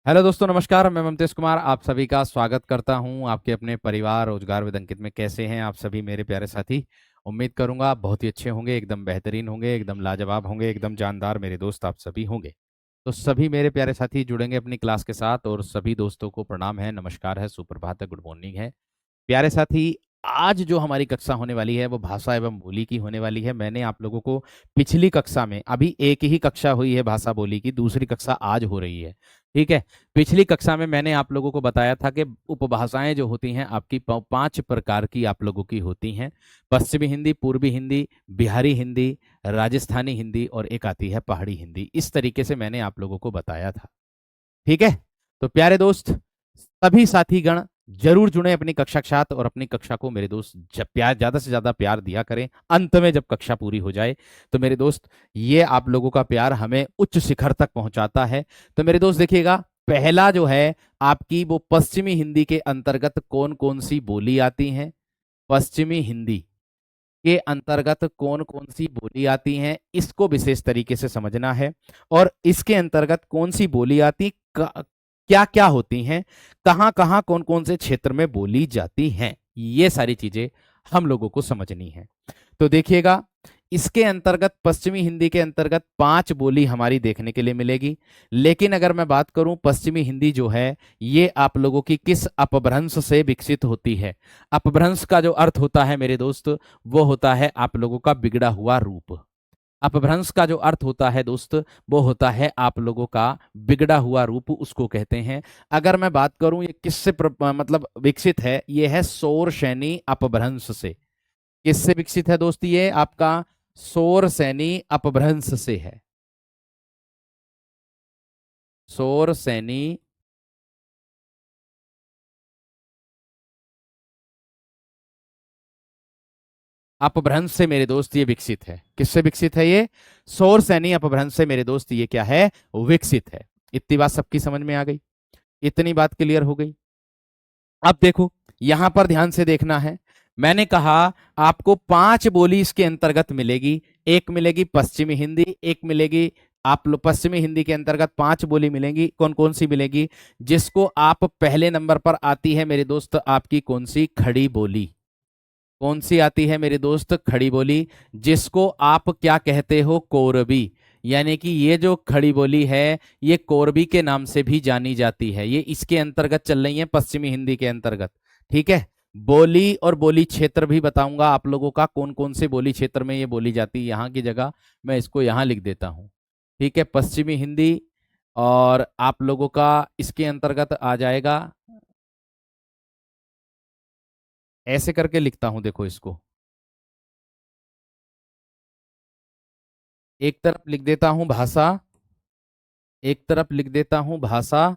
Hello दोस्तों, नमस्कार। मैं ममतेश कुमार आप सभी का स्वागत करता हूं आपके अपने परिवार रोजगार विद अंकित में। कैसे हैं आप सभी मेरे प्यारे साथी? उम्मीद करूंगा आप बहुत ही अच्छे होंगे, एकदम बेहतरीन होंगे, एकदम लाजवाब होंगे, एकदम जानदार मेरे दोस्त आप सभी होंगे। तो सभी मेरे प्यारे साथी जुड़ेंगे अपनी क्लास के साथ, और सभी दोस्तों को प्रणाम है, नमस्कार है, सुप्रभात है, गुड मॉर्निंग है। प्यारे साथी, आज जो हमारी कक्षा होने वाली है वो भाषा एवं बोली की होने वाली है। मैंने आप लोगों को पिछली कक्षा में, अभी एक ही कक्षा हुई है भाषा बोली की, दूसरी कक्षा आज हो रही है। ठीक है। पिछली कक्षा में मैंने आप लोगों को बताया था कि उपभाषाएं जो होती हैं आपकी 5 प्रकार की आप लोगों की होती हैं। पश्चिमी हिंदी, पूर्वी हिंदी, बिहारी हिंदी, राजस्थानी हिंदी, और एक आती है पहाड़ी हिंदी। इस तरीके से मैंने आप लोगों को बताया था। ठीक है। तो प्यारे दोस्त, सभी साथीगण जरूर जुड़े अपनी कक्षा के साथ, और अपनी कक्षा को मेरे दोस्त जब प्यार, ज्यादा से ज्यादा प्यार दिया करें। अंत में जब कक्षा पूरी हो जाए तो मेरे दोस्त, ये आप लोगों का प्यार हमें उच्च शिखर तक पहुंचाता है। तो मेरे दोस्त देखिएगा, पहला जो है आपकी वो पश्चिमी हिंदी के अंतर्गत कौन कौन सी बोली आती हैं। पश्चिमी हिंदी के अंतर्गत कौन कौन सी बोली आती हैं, इसको विशेष तरीके से समझना है। और इसके अंतर्गत कौन सी बोली आती, क्या क्या होती हैं, कहाँ कहाँ कौन कौन से क्षेत्र में बोली जाती हैं, ये सारी चीजें हम लोगों को समझनी है। तो देखिएगा, इसके अंतर्गत पश्चिमी हिंदी के अंतर्गत 5 बोली हमारी देखने के लिए मिलेगी। लेकिन अगर मैं बात करूं, पश्चिमी हिंदी जो है ये आप लोगों की किस अपभ्रंश से विकसित होती है। अपभ्रंश का जो अर्थ होता है मेरे दोस्त, वो होता है आप लोगों का बिगड़ा हुआ रूप। अपभ्रंश का जो अर्थ होता है दोस्त, वो होता है आप लोगों का बिगड़ा हुआ रूप, उसको कहते हैं। अगर मैं बात करूं ये किससे मतलब विकसित है, ये है सौर सैनी अपभ्रंश से। किससे विकसित है दोस्त? ये आपका सौर सैनी अपभ्रंश से है। सौर सैनी अपभ्रंश से मेरे दोस्त ये विकसित है। किससे विकसित है ये? सौर सैनी अपभ्रंश से मेरे दोस्त ये क्या है? विकसित है। इतनी बात सबकी समझ में आ गई? इतनी बात क्लियर हो गई? अब देखो, यहां पर ध्यान से देखना है। मैंने कहा आपको 5 बोली इसके अंतर्गत मिलेगी। एक मिलेगी पश्चिमी हिंदी, एक मिलेगी आप लोग पश्चिमी हिंदी के अंतर्गत 5 बोली मिलेंगी। कौन कौन सी मिलेगी? जिसको आप पहले नंबर पर आती है मेरे दोस्त आपकी कौन सी? खड़ी बोली। कौन सी आती है मेरे दोस्त? खड़ी बोली। जिसको आप क्या कहते हो? कोरबी। यानी कि ये जो खड़ी बोली है ये कोरबी के नाम से भी जानी जाती है। ये इसके अंतर्गत चल रही है, पश्चिमी हिंदी के अंतर्गत। ठीक है। बोली और बोली क्षेत्र भी बताऊंगा आप लोगों का, कौन कौन से बोली क्षेत्र में ये बोली जाती है। यहाँ की जगह मैं इसको यहाँ लिख देता हूँ। ठीक है, पश्चिमी हिंदी। और आप लोगों का इसके अंतर्गत आ जाएगा, ऐसे करके लिखता हूं, देखो इसको एक तरफ लिख देता हूं भाषा, एक तरफ लिख देता हूं भाषा।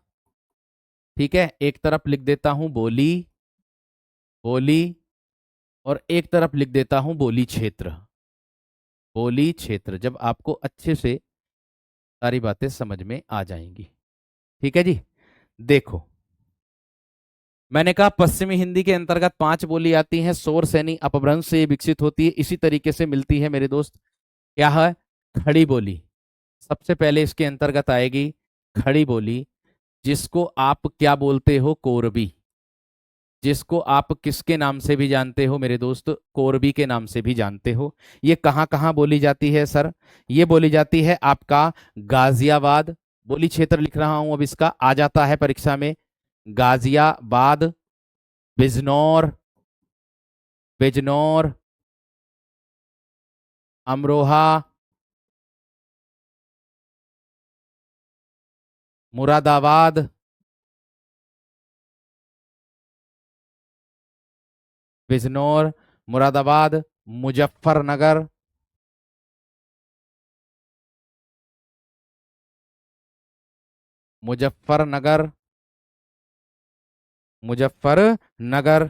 ठीक है, एक तरफ लिख देता हूं बोली, बोली, और एक तरफ लिख देता हूं बोली क्षेत्र। बोली क्षेत्र, जब आपको अच्छे से सारी बातें समझ में आ जाएंगी। ठीक है जी। देखो, मैंने कहा पश्चिमी हिंदी के अंतर्गत 5 बोली आती हैं, शोर सैनी अपभ्रंश से विकसित होती है। इसी तरीके से मिलती है मेरे दोस्त, क्या है? खड़ी बोली। सबसे पहले इसके अंतर्गत आएगी खड़ी बोली, जिसको आप क्या बोलते हो? कोरबी। जिसको आप किसके नाम से भी जानते हो मेरे दोस्त? कोरबी के नाम से भी जानते हो। ये कहाँ कहाँ बोली जाती है सर? ये बोली जाती है आपका गाजियाबाद। बोली क्षेत्र लिख रहा हूं, अब इसका आ जाता है परीक्षा में। गाजियाबाद, बिजनौर, बिजनौर, अमरोहा, मुरादाबाद, बिजनौर, मुरादाबाद, मुजफ्फरनगर, मुजफ्फरनगर, मुजफ्फरनगर,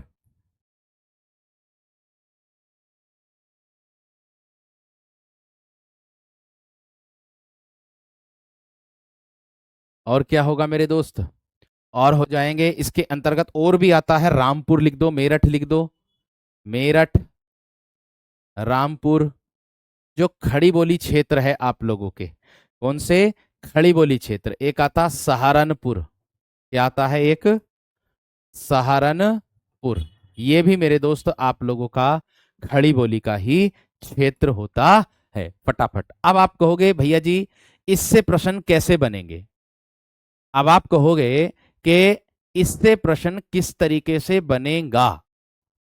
और क्या होगा मेरे दोस्त? और हो जाएंगे इसके अंतर्गत, और भी आता है, रामपुर लिख दो, मेरठ लिख दो। मेरठ, रामपुर। जो खड़ी बोली क्षेत्र है आप लोगों के, कौन से? खड़ी बोली क्षेत्र। एक आता सहारनपुर। क्या आता है? एक सहारनपुर। ये भी मेरे दोस्त आप लोगों का खड़ी बोली का ही क्षेत्र होता है। फटाफट अब आप कहोगे भैया जी इससे प्रश्न कैसे बनेंगे? अब आप कहोगे कि इससे प्रश्न किस तरीके से बनेगा,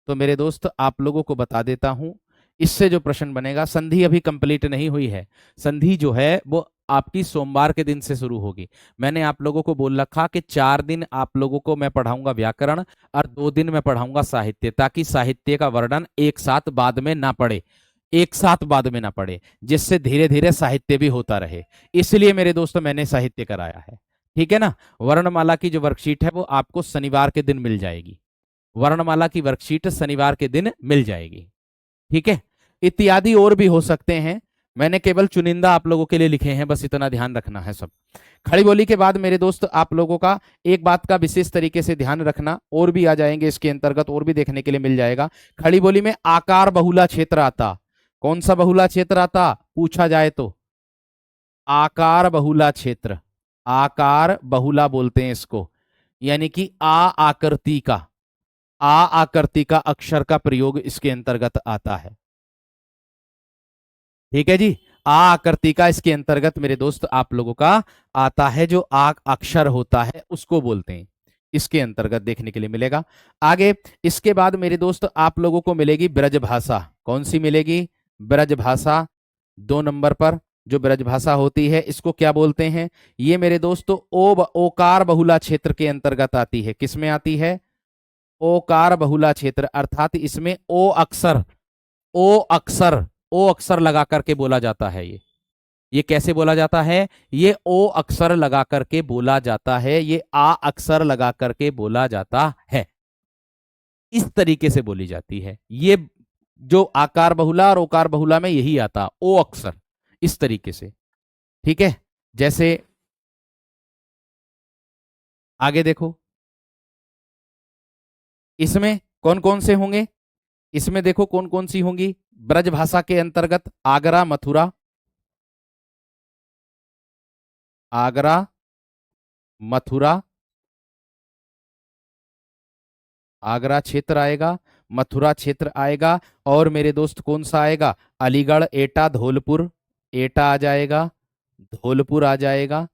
तो मेरे दोस्त आप लोगों को बता देता हूं। इससे जो प्रश्न बनेगा, संधि अभी कंप्लीट नहीं हुई है। संधि जो है वो आपकी सोमवार के दिन से शुरू होगी। मैंने आप लोगों को बोल रखा कि 4 दिन आप लोगों को मैं पढ़ाऊंगा व्याकरण और 2 दिन मैं पढ़ाऊंगा साहित्य, ताकि साहित्य का वर्णन एक साथ बाद में ना पड़े, एक साथ बाद में ना पड़े, जिससे धीरे धीरे साहित्य भी होता रहे। इसलिए मेरे दोस्तों मैंने साहित्य कराया है। ठीक है ना? वर्णमाला की जो वर्कशीट है वो आपको शनिवार के दिन मिल जाएगी। वर्णमाला की वर्कशीट शनिवार के दिन मिल जाएगी। ठीक है? इत्यादि और भी हो सकते हैं, मैंने केवल चुनिंदा आप लोगों के लिए लिखे हैं, बस इतना ध्यान रखना है सब। खड़ी बोली के बाद मेरे दोस्त आप लोगों का एक बात का विशेष तरीके से ध्यान रखना, और भी आ जाएंगे इसके अंतर्गत, और भी देखने के लिए मिल जाएगा। खड़ी बोली में आकार बहुला क्षेत्र आता। कौन सा बहुला क्षेत्र आता पूछा जाए तो? आकार बहुला क्षेत्र। आकार बहुला बोलते हैं इसको, यानी कि आकृति का, आकृति का अक्षर का प्रयोग इसके अंतर्गत आता है। ठीक है जी? आकृति का इसके अंतर्गत मेरे दोस्त आप लोगों का आता है, जो अक्षर होता है उसको बोलते हैं, इसके अंतर्गत देखने के लिए मिलेगा। आगे इसके बाद मेरे दोस्त आप लोगों को मिलेगी ब्रज भाषा। कौन सी मिलेगी? ब्रज भाषा। 2 नंबर पर जो ब्रज भाषा होती है इसको क्या बोलते हैं? ये मेरे दोस्तों ओकार बहुला क्षेत्र के अंतर्गत आती है। किसमें आती है? ओकार बहुला क्षेत्र, अर्थात इसमें ओ अक्षर ओ अक्षर लगा करके बोला जाता है। ये कैसे बोला जाता है? ये ओ अक्षर लगा करके बोला जाता है, ये आ अक्षर लगा करके बोला जाता है। इस तरीके से बोली जाती है ये। जो आकार बहुला और ओकार बहुला में यही आता, ओ अक्षर, इस तरीके से। ठीक है? जैसे आगे देखो, इसमें कौन कौन से होंगे? इसमें देखो कौन कौन सी होंगी ब्रज भाषा के अंतर्गत। आगरा मथुरा, आगरा मथुरा, आगरा क्षेत्र आएगा, मथुरा क्षेत्र आएगा, और मेरे दोस्त कौन सा आएगा? अलीगढ़, एटा, धौलपुर। एटा आ जाएगा, धौलपुर आ जाएगा,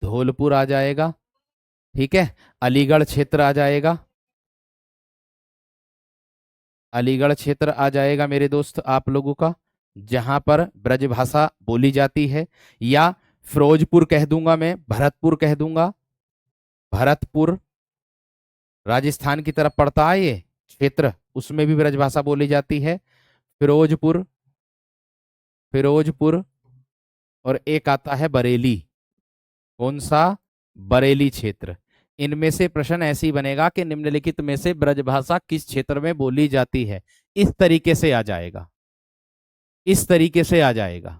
धौलपुर आ जाएगा। ठीक है? अलीगढ़ क्षेत्र आ जाएगा, अलीगढ़ क्षेत्र आ जाएगा मेरे दोस्त आप लोगों का, जहां पर ब्रजभाषा बोली जाती है। या फिरोजपुर कह दूंगा मैं, भरतपुर कह दूंगा। भरतपुर राजस्थान की तरफ पड़ता है ये क्षेत्र, उसमें भी ब्रजभाषा बोली जाती है। फिरोजपुर, फिरोजपुर, और एक आता है बरेली। कौन सा? बरेली क्षेत्र। इनमें से प्रश्न ऐसे ही बनेगा कि निम्नलिखित में से ब्रजभाषा किस क्षेत्र में बोली जाती है, इस तरीके से आ जाएगा, इस तरीके से आ जाएगा।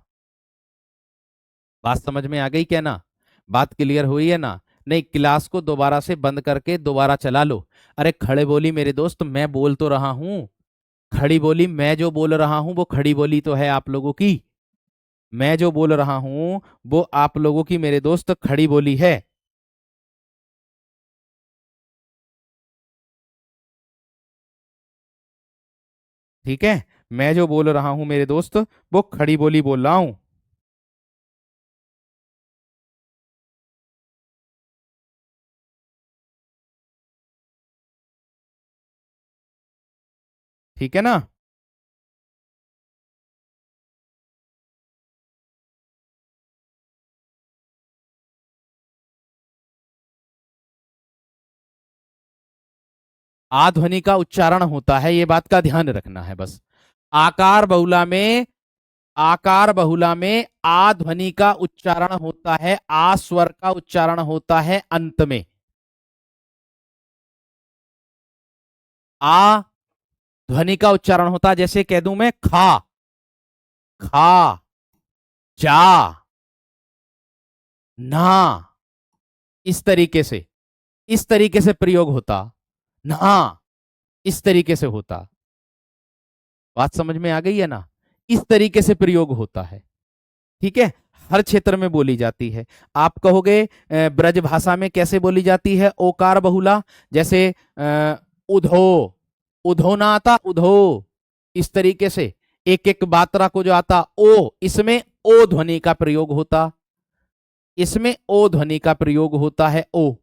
बात समझ में आ गई क्या ना? बात क्लियर हुई है ना? नहीं, क्लास को दोबारा से बंद करके दोबारा चला लो। अरे खड़े बोली मेरे दोस्त मैं बोल तो रहा हूं, खड़ी बोली मैं जो बोल रहा हूं वो खड़ी बोली तो है आप लोगों की। मैं जो बोल रहा हूं वो आप लोगों की मेरे दोस्त खड़ी बोली है। ठीक है? मैं जो बोल रहा हूं मेरे दोस्त वो खड़ी बोली बोल रहा हूं। ठीक है ना? आ ध्वनि का उच्चारण होता है, ये बात का ध्यान रखना है बस। आकार बहुला में, आकार बहुला में आ ध्वनि का उच्चारण होता है, आ स्वर का उच्चारण होता है अंत में। आ ध्वनि का उच्चारण होता है, जैसे कह दूं मैं खा, खा, जा, ना, इस तरीके से, इस तरीके से प्रयोग होता। ना, इस तरीके से होता। बात समझ में आ गई है ना? इस तरीके से प्रयोग होता है। ठीक है? हर क्षेत्र में बोली जाती है। आप कहोगे ब्रज भाषा में कैसे बोली जाती है ओकार बहुला, जैसे उधो, उधो ना आता, उधो, इस तरीके से एक एक मात्रा को जो आता ओ, इसमें ओ ध्वनि का प्रयोग होता, इसमें ओ ध्वनि का प्रयोग होता है, ओ,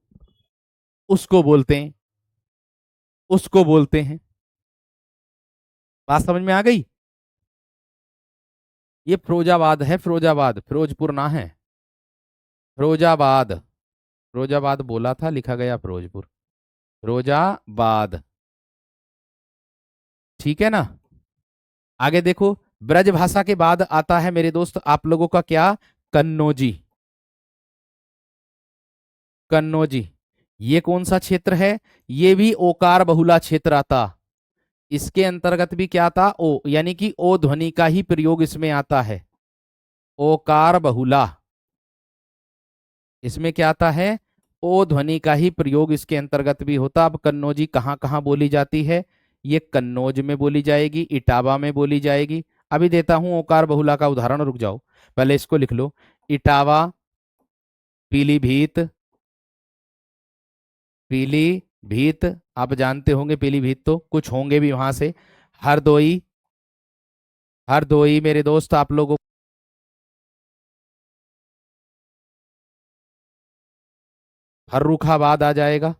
उसको बोलते हैं, उसको बोलते हैं। बात समझ में आ गई? ये फिरोजाबाद है, फिरोजाबाद, फिरोजपुर ना है, फिरोजाबाद। फिरोजाबाद बोला था, लिखा गया फिरोजपुर, फिरोजाबाद। ठीक है ना? आगे देखो, ब्रज भाषा के बाद आता है मेरे दोस्त आप लोगों का क्या, कन्नौजी। कन्नौजी, ये कौन सा क्षेत्र है? ये भी ओकार बहुला क्षेत्र आता। इसके अंतर्गत भी क्या आता, ओ, यानी कि ओ ध्वनि का ही प्रयोग इसमें आता है, ओकार बहुला। इसमें क्या आता है, ओ ध्वनि का ही प्रयोग इसके अंतर्गत भी होता। अब कन्नौजी कहाँ कहाँ बोली जाती है? ये कन्नौज में बोली जाएगी, इटावा में बोली जाएगी। अभी देता हूं ओकार बहुला का उदाहरण, रुक जाओ, पहले इसको लिख लो। इटावा, पीलीभीत, पीलीभीत, आप जानते होंगे पीलीभीत, तो कुछ होंगे भी वहां से। हरदोई, हरदोई मेरे दोस्त आप लोगों, फर्रुखाबाद आ जाएगा,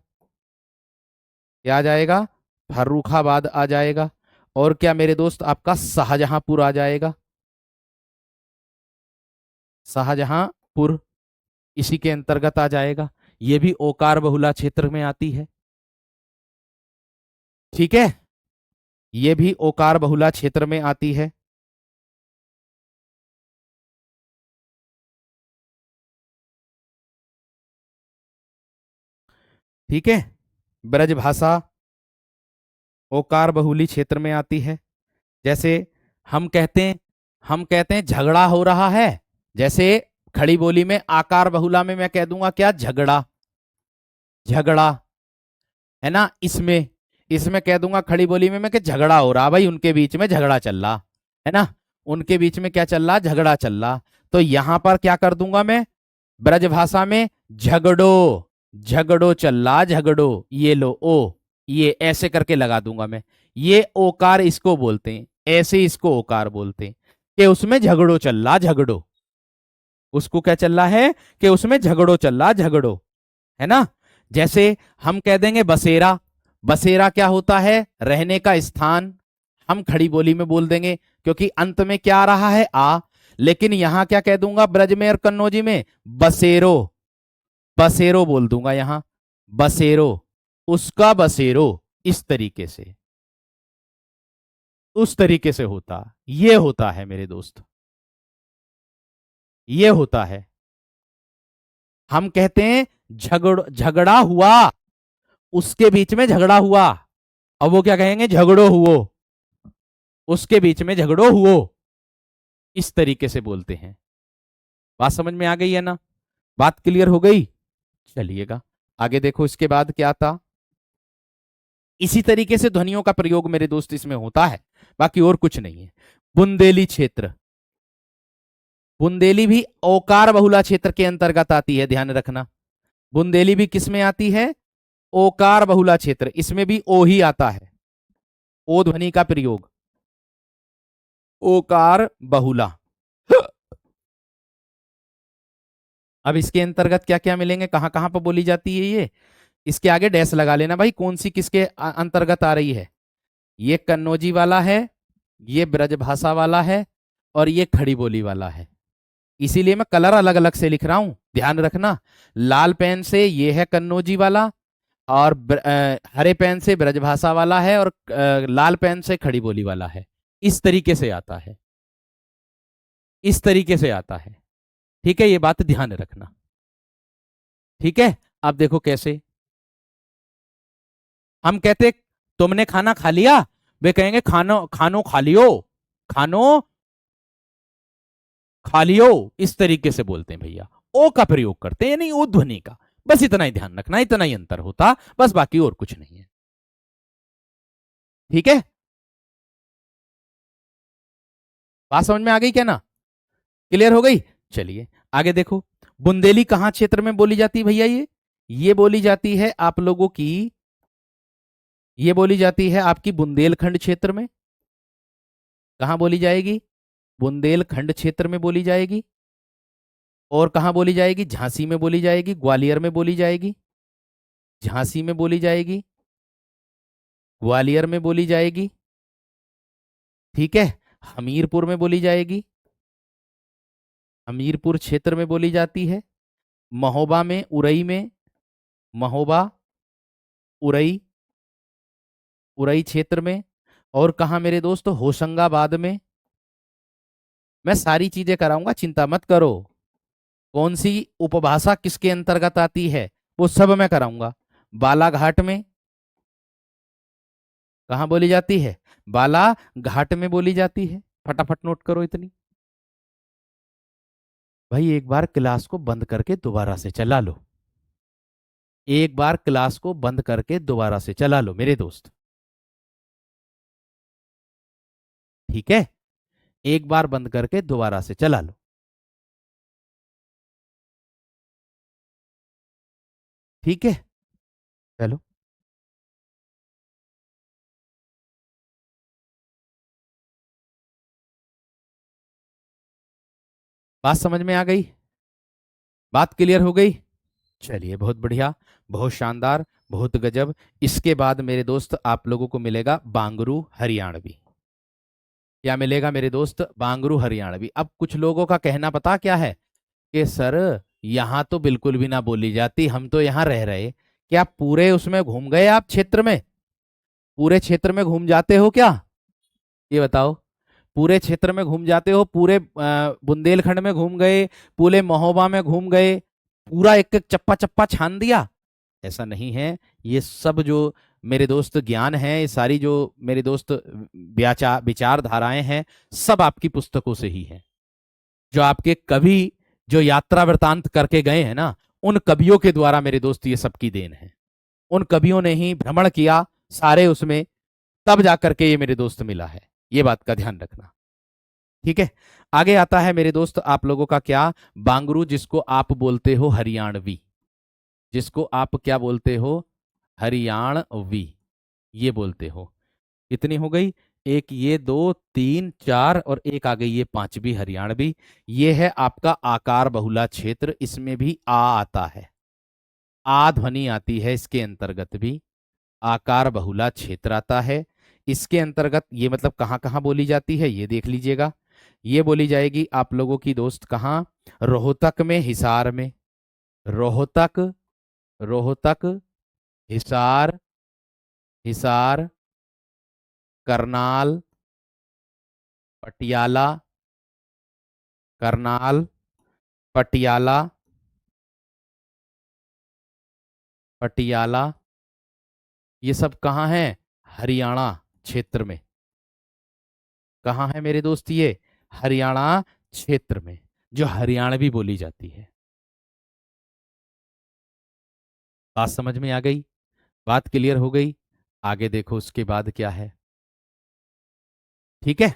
क्या आ जाएगा, फर्रुखाबाद आ जाएगा। और क्या मेरे दोस्त, आपका शाहजहांपुर आ जाएगा, शाहजहांपुर इसी के अंतर्गत आ जाएगा। ये भी ओकार बहुला क्षेत्र में आती है। ठीक है, ये भी ओकार बहुला क्षेत्र में आती है। ठीक है, ब्रज भाषा ओकार बहुली क्षेत्र में आती है। जैसे हम कहते हैं, हम कहते हैं झगड़ा हो रहा है, जैसे खड़ी बोली में आकार बहुला में मैं कह दूंगा क्या, झगड़ा, झगड़ा, है ना? इसमें, इसमें कह दूंगा खड़ी बोली में मैं कि झगड़ा हो रहा, भाई उनके बीच में झगड़ा चल रहा है ना, उनके बीच में क्या चल रहा, झगड़ा चल रहा। तो यहां पर क्या कर दूंगा मैं, ब्रज भाषा में झगड़ो, झगड़ो चल रहा, झगड़ो, ये लो ओ, ये ऐसे करके लगा दूंगा मैं। ये ओकार इसको बोलते हैं, ऐसे इसको ओकार बोलते हैं कि उसमें झगड़ो चल रहा, झगड़ो, उसको क्या चल रहा है कि उसमें झगड़ो चल रहा, झगड़ो, है ना? जैसे हम कह देंगे बसेरा, बसेरा क्या होता है, रहने का स्थान। हम खड़ी बोली में बोल देंगे क्योंकि अंत में क्या आ रहा है, आ, लेकिन यहां क्या कह दूंगा ब्रज में और कन्नौजी में, बसेरो, बसेरो बोल दूंगा यहां, बसेरो, उसका बसेरो, इस तरीके से, उस तरीके से होता, ये होता है मेरे दोस्त, ये होता है। हम कहते हैं झगड़ा हुआ, उसके बीच में झगड़ा हुआ, अब वो क्या कहेंगे, झगड़ो हुओ, उसके बीच में झगड़ो हुओ, इस तरीके से बोलते हैं। बात समझ में आ गई है ना? बात क्लियर हो गई? चलिएगा आगे देखो, इसके बाद क्या था, इसी तरीके से ध्वनियों का प्रयोग मेरे दोस्त इसमें होता है, बाकी और कुछ नहीं है। बुंदेली क्षेत्र, बुंदेली भी ओकार बहुला क्षेत्र के अंतर्गत आती है, ध्यान रखना। बुंदेली भी किस में आती है, ओकार बहुला क्षेत्र, इसमें भी ओ ही आता है, ओ ध्वनि का प्रयोग, ओकार बहुला। अब इसके अंतर्गत क्या क्या मिलेंगे, कहां कहां पर बोली जाती है ये, इसके आगे डैश लगा लेना भाई, कौन सी किसके अंतर्गत आ रही है। ये कन्नौजी वाला है, ये ब्रजभाषा वाला है, और ये खड़ी बोली वाला है। इसीलिए मैं कलर अलग अलग से लिख रहा हूं, ध्यान रखना। लाल पेन से ये है कन्नौजी वाला, और हरे पेन से ब्रजभाषा वाला है, और लाल पेन से खड़ी बोली वाला है। इस तरीके से आता है, इस तरीके से आता है। ठीक है, ये बात ध्यान रखना। ठीक है, अब देखो कैसे हम कहते, तुमने खाना खा लिया, वे कहेंगे खानो, खानो खा लियो, खानो खा लियो, इस तरीके से बोलते हैं भैया, ओ का प्रयोग करते हैं, यानी ओ ध्वनि का। बस इतना ही ध्यान रखना, इतना ही अंतर होता, बस, बाकी और कुछ नहीं है। ठीक है, बात समझ में आ गई क्या ना, क्लियर हो गई? चलिए आगे देखो, बुंदेली कहाँ क्षेत्र में बोली जाती है भैया? ये बोली जाती है आप लोगों की, ये बोली जाती है आपकी बुंदेलखंड क्षेत्र में। कहाँ बोली जाएगी? बुंदेलखंड क्षेत्र में बोली जाएगी। और कहाँ बोली जाएगी? झांसी में बोली जाएगी, ग्वालियर में बोली जाएगी, झांसी में बोली जाएगी, ग्वालियर में बोली जाएगी, ठीक है, हमीरपुर में बोली जाएगी, हमीरपुर क्षेत्र में बोली जाती है, महोबा में, उरई में, महोबा, उरई, उरई क्षेत्र में, और कहाँ मेरे दोस्त? होशंगाबाद में। मैं सारी चीजें कराऊंगा, चिंता मत करो। कौन सी उपभाषा किसके अंतर्गत आती है वो सब मैं कराऊंगा। बालाघाट में कहाँ बोली जाती है? बालाघाट में बोली जाती है। फटाफट नोट करो इतनी। भाई एक बार क्लास को बंद करके दोबारा से चला लो, एक बार क्लास को बंद करके दोबारा से चला लो मेरे दोस्त, ठीक है? एक बार बंद करके दोबारा से चला लो, ठीक है? चलो, बात समझ में आ गई? बात क्लियर हो गई? चलिए बहुत बढ़िया, बहुत शानदार, बहुत गजब। इसके बाद मेरे दोस्त आप लोगों को मिलेगा बांगरू हरियाणवी। क्या मिलेगा मेरे दोस्त? बांगरू हरियाणवी। अब कुछ लोगों का कहना पता क्या है कि सर यहाँ तो बिल्कुल भी ना बोली जाती, हम तो यहाँ रह रहे। क्या पूरे उसमें घूम गए आप क्षेत्र में? पूरे क्षेत्र में घूम जाते हो क्या? ये बताओ, पूरे क्षेत्र में घूम जाते हो? पूरे बुंदेलखंड में घूम गए, पूरे महोबा में घूम गए, पूरा एक एक चप्पा चप्पा छान दिया? ऐसा नहीं है। ये सब जो मेरे दोस्त ज्ञान है, ये सारी जो मेरे दोस्त विचारधाराएं हैं, सब आपकी पुस्तकों से ही है। जो आपके कवि जो यात्रा वृतांत करके गए हैं ना, उन कवियों के द्वारा मेरे दोस्त ये सबकी देन है। उन कवियों ने ही भ्रमण किया सारे उसमें, तब जाकर के ये मेरे दोस्त मिला है। ये बात का ध्यान रखना, ठीक है? आगे आता है मेरे दोस्त आप लोगों का क्या? बांगरू, जिसको आप बोलते हो हरियाणवी, जिसको आप क्या बोलते हो? हरियाणवी, ये बोलते हो। कितनी हो गई? एक ये, दो, तीन, चार, और एक आ गई ये पांचवी हरियाणवी। ये है आपका आकार बहुला क्षेत्र, इसमें भी आ आता है, आ ध्वनि आती है इसके अंतर्गत भी। आकार बहुला क्षेत्र आता है इसके अंतर्गत। ये मतलब कहाँ कहाँ बोली जाती है ये देख लीजिएगा। ये बोली जाएगी आप लोगों की दोस्त कहाँ? रोहतक में, हिसार में। रोहतक, रोहतक, हिसार, हिसार, करनाल, पटियाला, करनाल, पटियाला, पटियाला, ये सब कहाँ है? हरियाणा क्षेत्र में। कहाँ है मेरे दोस्त? ये हरियाणा क्षेत्र में, जो हरियाणवी बोली जाती है। बात समझ में आ गई? बात क्लियर हो गई? आगे देखो उसके बाद क्या है, ठीक है?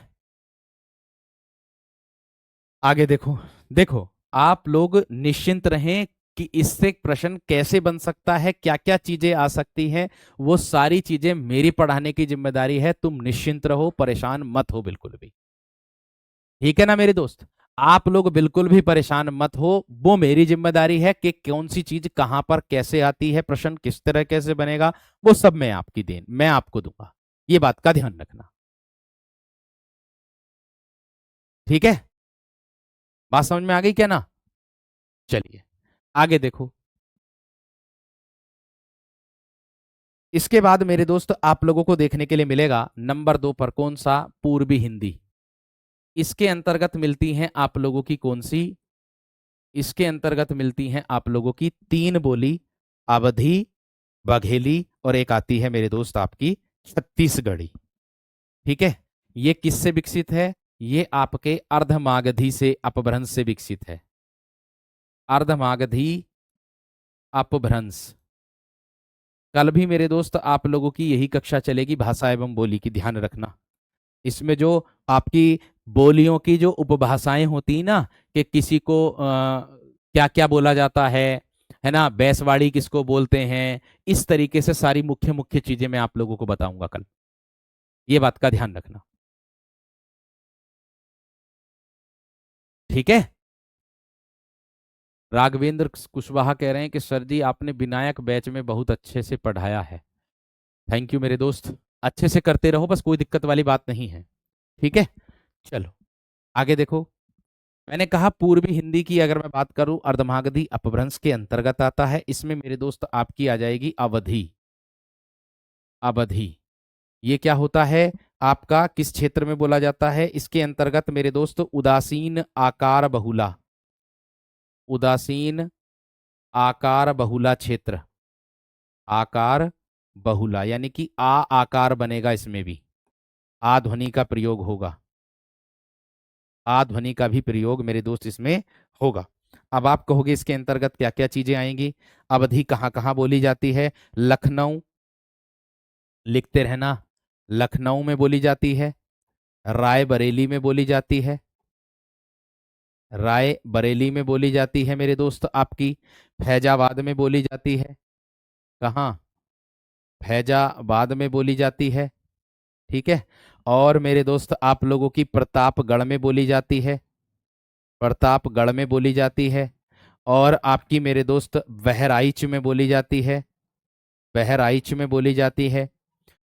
आगे देखो, देखो आप लोग निश्चिंत रहें कि इससे प्रश्न कैसे बन सकता है, क्या क्या चीजें आ सकती हैं, वो सारी चीजें मेरी पढ़ाने की जिम्मेदारी है। तुम निश्चिंत रहो, परेशान मत हो बिल्कुल भी, ठीक है ना मेरे दोस्त? आप लोग बिल्कुल भी परेशान मत हो, वो मेरी जिम्मेदारी है कि कौन सी चीज कहां पर कैसे आती है, प्रश्न किस तरह कैसे बनेगा, वो सब मैं आपकी देन मैं आपको दूंगा। ये बात का ध्यान रखना, ठीक है? बात समझ में आ गई क्या ना? चलिए आगे देखो। इसके बाद मेरे दोस्त आप लोगों को देखने के लिए मिलेगा नंबर 2 पर कौन सा? पूर्वी हिंदी। इसके अंतर्गत मिलती हैं आप लोगों की कौन सी? इसके अंतर्गत मिलती हैं आप लोगों की तीन बोली, अवधी, बघेली, और एक आती है मेरे दोस्त आपकी छत्तीसगढ़ी, ठीक है? ये किससे विकसित है? ये आपके अर्धमागधी से अपभ्रंश से विकसित है। अर्धमागधी अपभ्रंश। कल भी मेरे दोस्त आप लोगों की यही कक्षा चलेगी, भाषा एवं बोली की, ध्यान रखना। इसमें जो आपकी बोलियों की जो उपभाषाएं होती ना, कि किसी को क्या क्या बोला जाता है ना, बैसवाड़ी किसको बोलते हैं, इस तरीके से सारी मुख्य मुख्य चीजें मैं आप लोगों को बताऊंगा कल। ये बात का ध्यान रखना। ठीक है। राघवेंद्र कुशवाहा कह रहे हैं कि सर जी आपने विनायक बैच में बहुत अच्छे से पढ़ाया है। थैंक यू मेरे दोस्त। अच्छे से करते रहो, बस कोई दिक्कत वाली बात नहीं है। ठीक है। चलो आगे देखो। मैंने कहा पूर्वी हिंदी की अगर मैं बात करूं, अर्धमागधी अपभ्रंश के अंतर्गत आता है। इसमें मेरे दोस्त आपकी आ जाएगी अवधि। अवधि ये क्या होता है आपका, किस क्षेत्र में बोला जाता है? इसके अंतर्गत मेरे दोस्त उदासीन आकार बहुला, उदासीन आकार बहुला क्षेत्र, आकार बहुला यानी कि आ आकार बनेगा, इसमें भी आ ध्वनि का प्रयोग होगा, आ ध्वनि का भी प्रयोग मेरे दोस्त इसमें होगा। अब आप कहोगे इसके अंतर्गत क्या क्या चीजें आएंगी? अवधि कहाँ कहाँ बोली जाती है? लखनऊ, लिखते रहना, लखनऊ में बोली जाती है, रायबरेली में बोली जाती है, राय बरेली में बोली जाती है मेरे दोस्त आपकी, फैजाबाद में बोली जाती है। कहाँ? फैजाबाद में बोली जाती है। ठीक है। और मेरे दोस्त आप लोगों की प्रतापगढ़ में बोली जाती है, प्रतापगढ़ में बोली जाती है। और आपकी मेरे दोस्त बहराइच में बोली जाती है, बहराइच में बोली जाती है।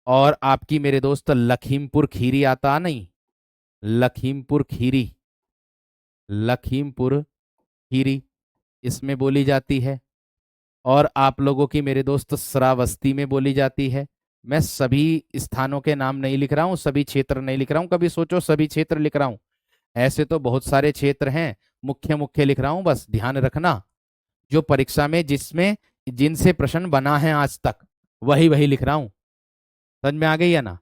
और आपकी मेरे दोस्त लखीमपुर खीरी आता नहीं, लखीमपुर खीरी, लखीमपुर खीरी इसमें बोली जाती है। और आप लोगों की मेरे दोस्त श्रावस्ती में बोली जाती है। मैं सभी स्थानों के नाम नहीं लिख रहा हूँ, सभी क्षेत्र नहीं लिख रहा हूँ, कभी सोचो सभी क्षेत्र लिख रहा हूँ, ऐसे तो बहुत सारे क्षेत्र हैं, मुख्य मुख्य लिख रहा हूँ, बस ध्यान रखना। जो परीक्षा में जिसमें जिनसे प्रश्न बना है आज तक, वही वही लिख रहा हूँ। समझ में आ गई है ना?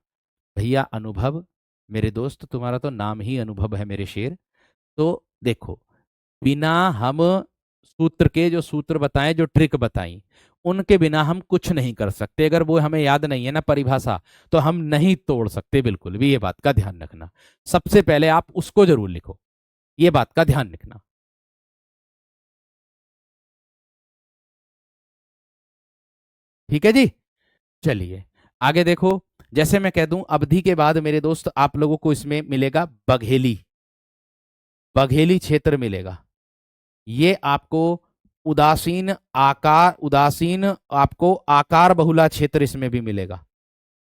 भैया अनुभव, मेरे दोस्त तुम्हारा तो नाम ही अनुभव है मेरे शेर। तो देखो, बिना हम सूत्र के, जो सूत्र बताएं, जो ट्रिक बताई, उनके बिना हम कुछ नहीं कर सकते। अगर वो हमें याद नहीं है ना परिभाषा, तो हम नहीं तोड़ सकते बिल्कुल भी। ये बात का ध्यान रखना। सबसे पहले आप उसको जरूर लिखो, ये बात का ध्यान रखना। ठीक है जी। चलिए आगे देखो। जैसे मैं कह दूं अवधि के बाद मेरे दोस्त आप लोगों को इसमें मिलेगा बघेली, बघेली क्षेत्र मिलेगा। ये आपको उदासीन आकार, उदासीन आपको आकार बहुला क्षेत्र इसमें भी मिलेगा।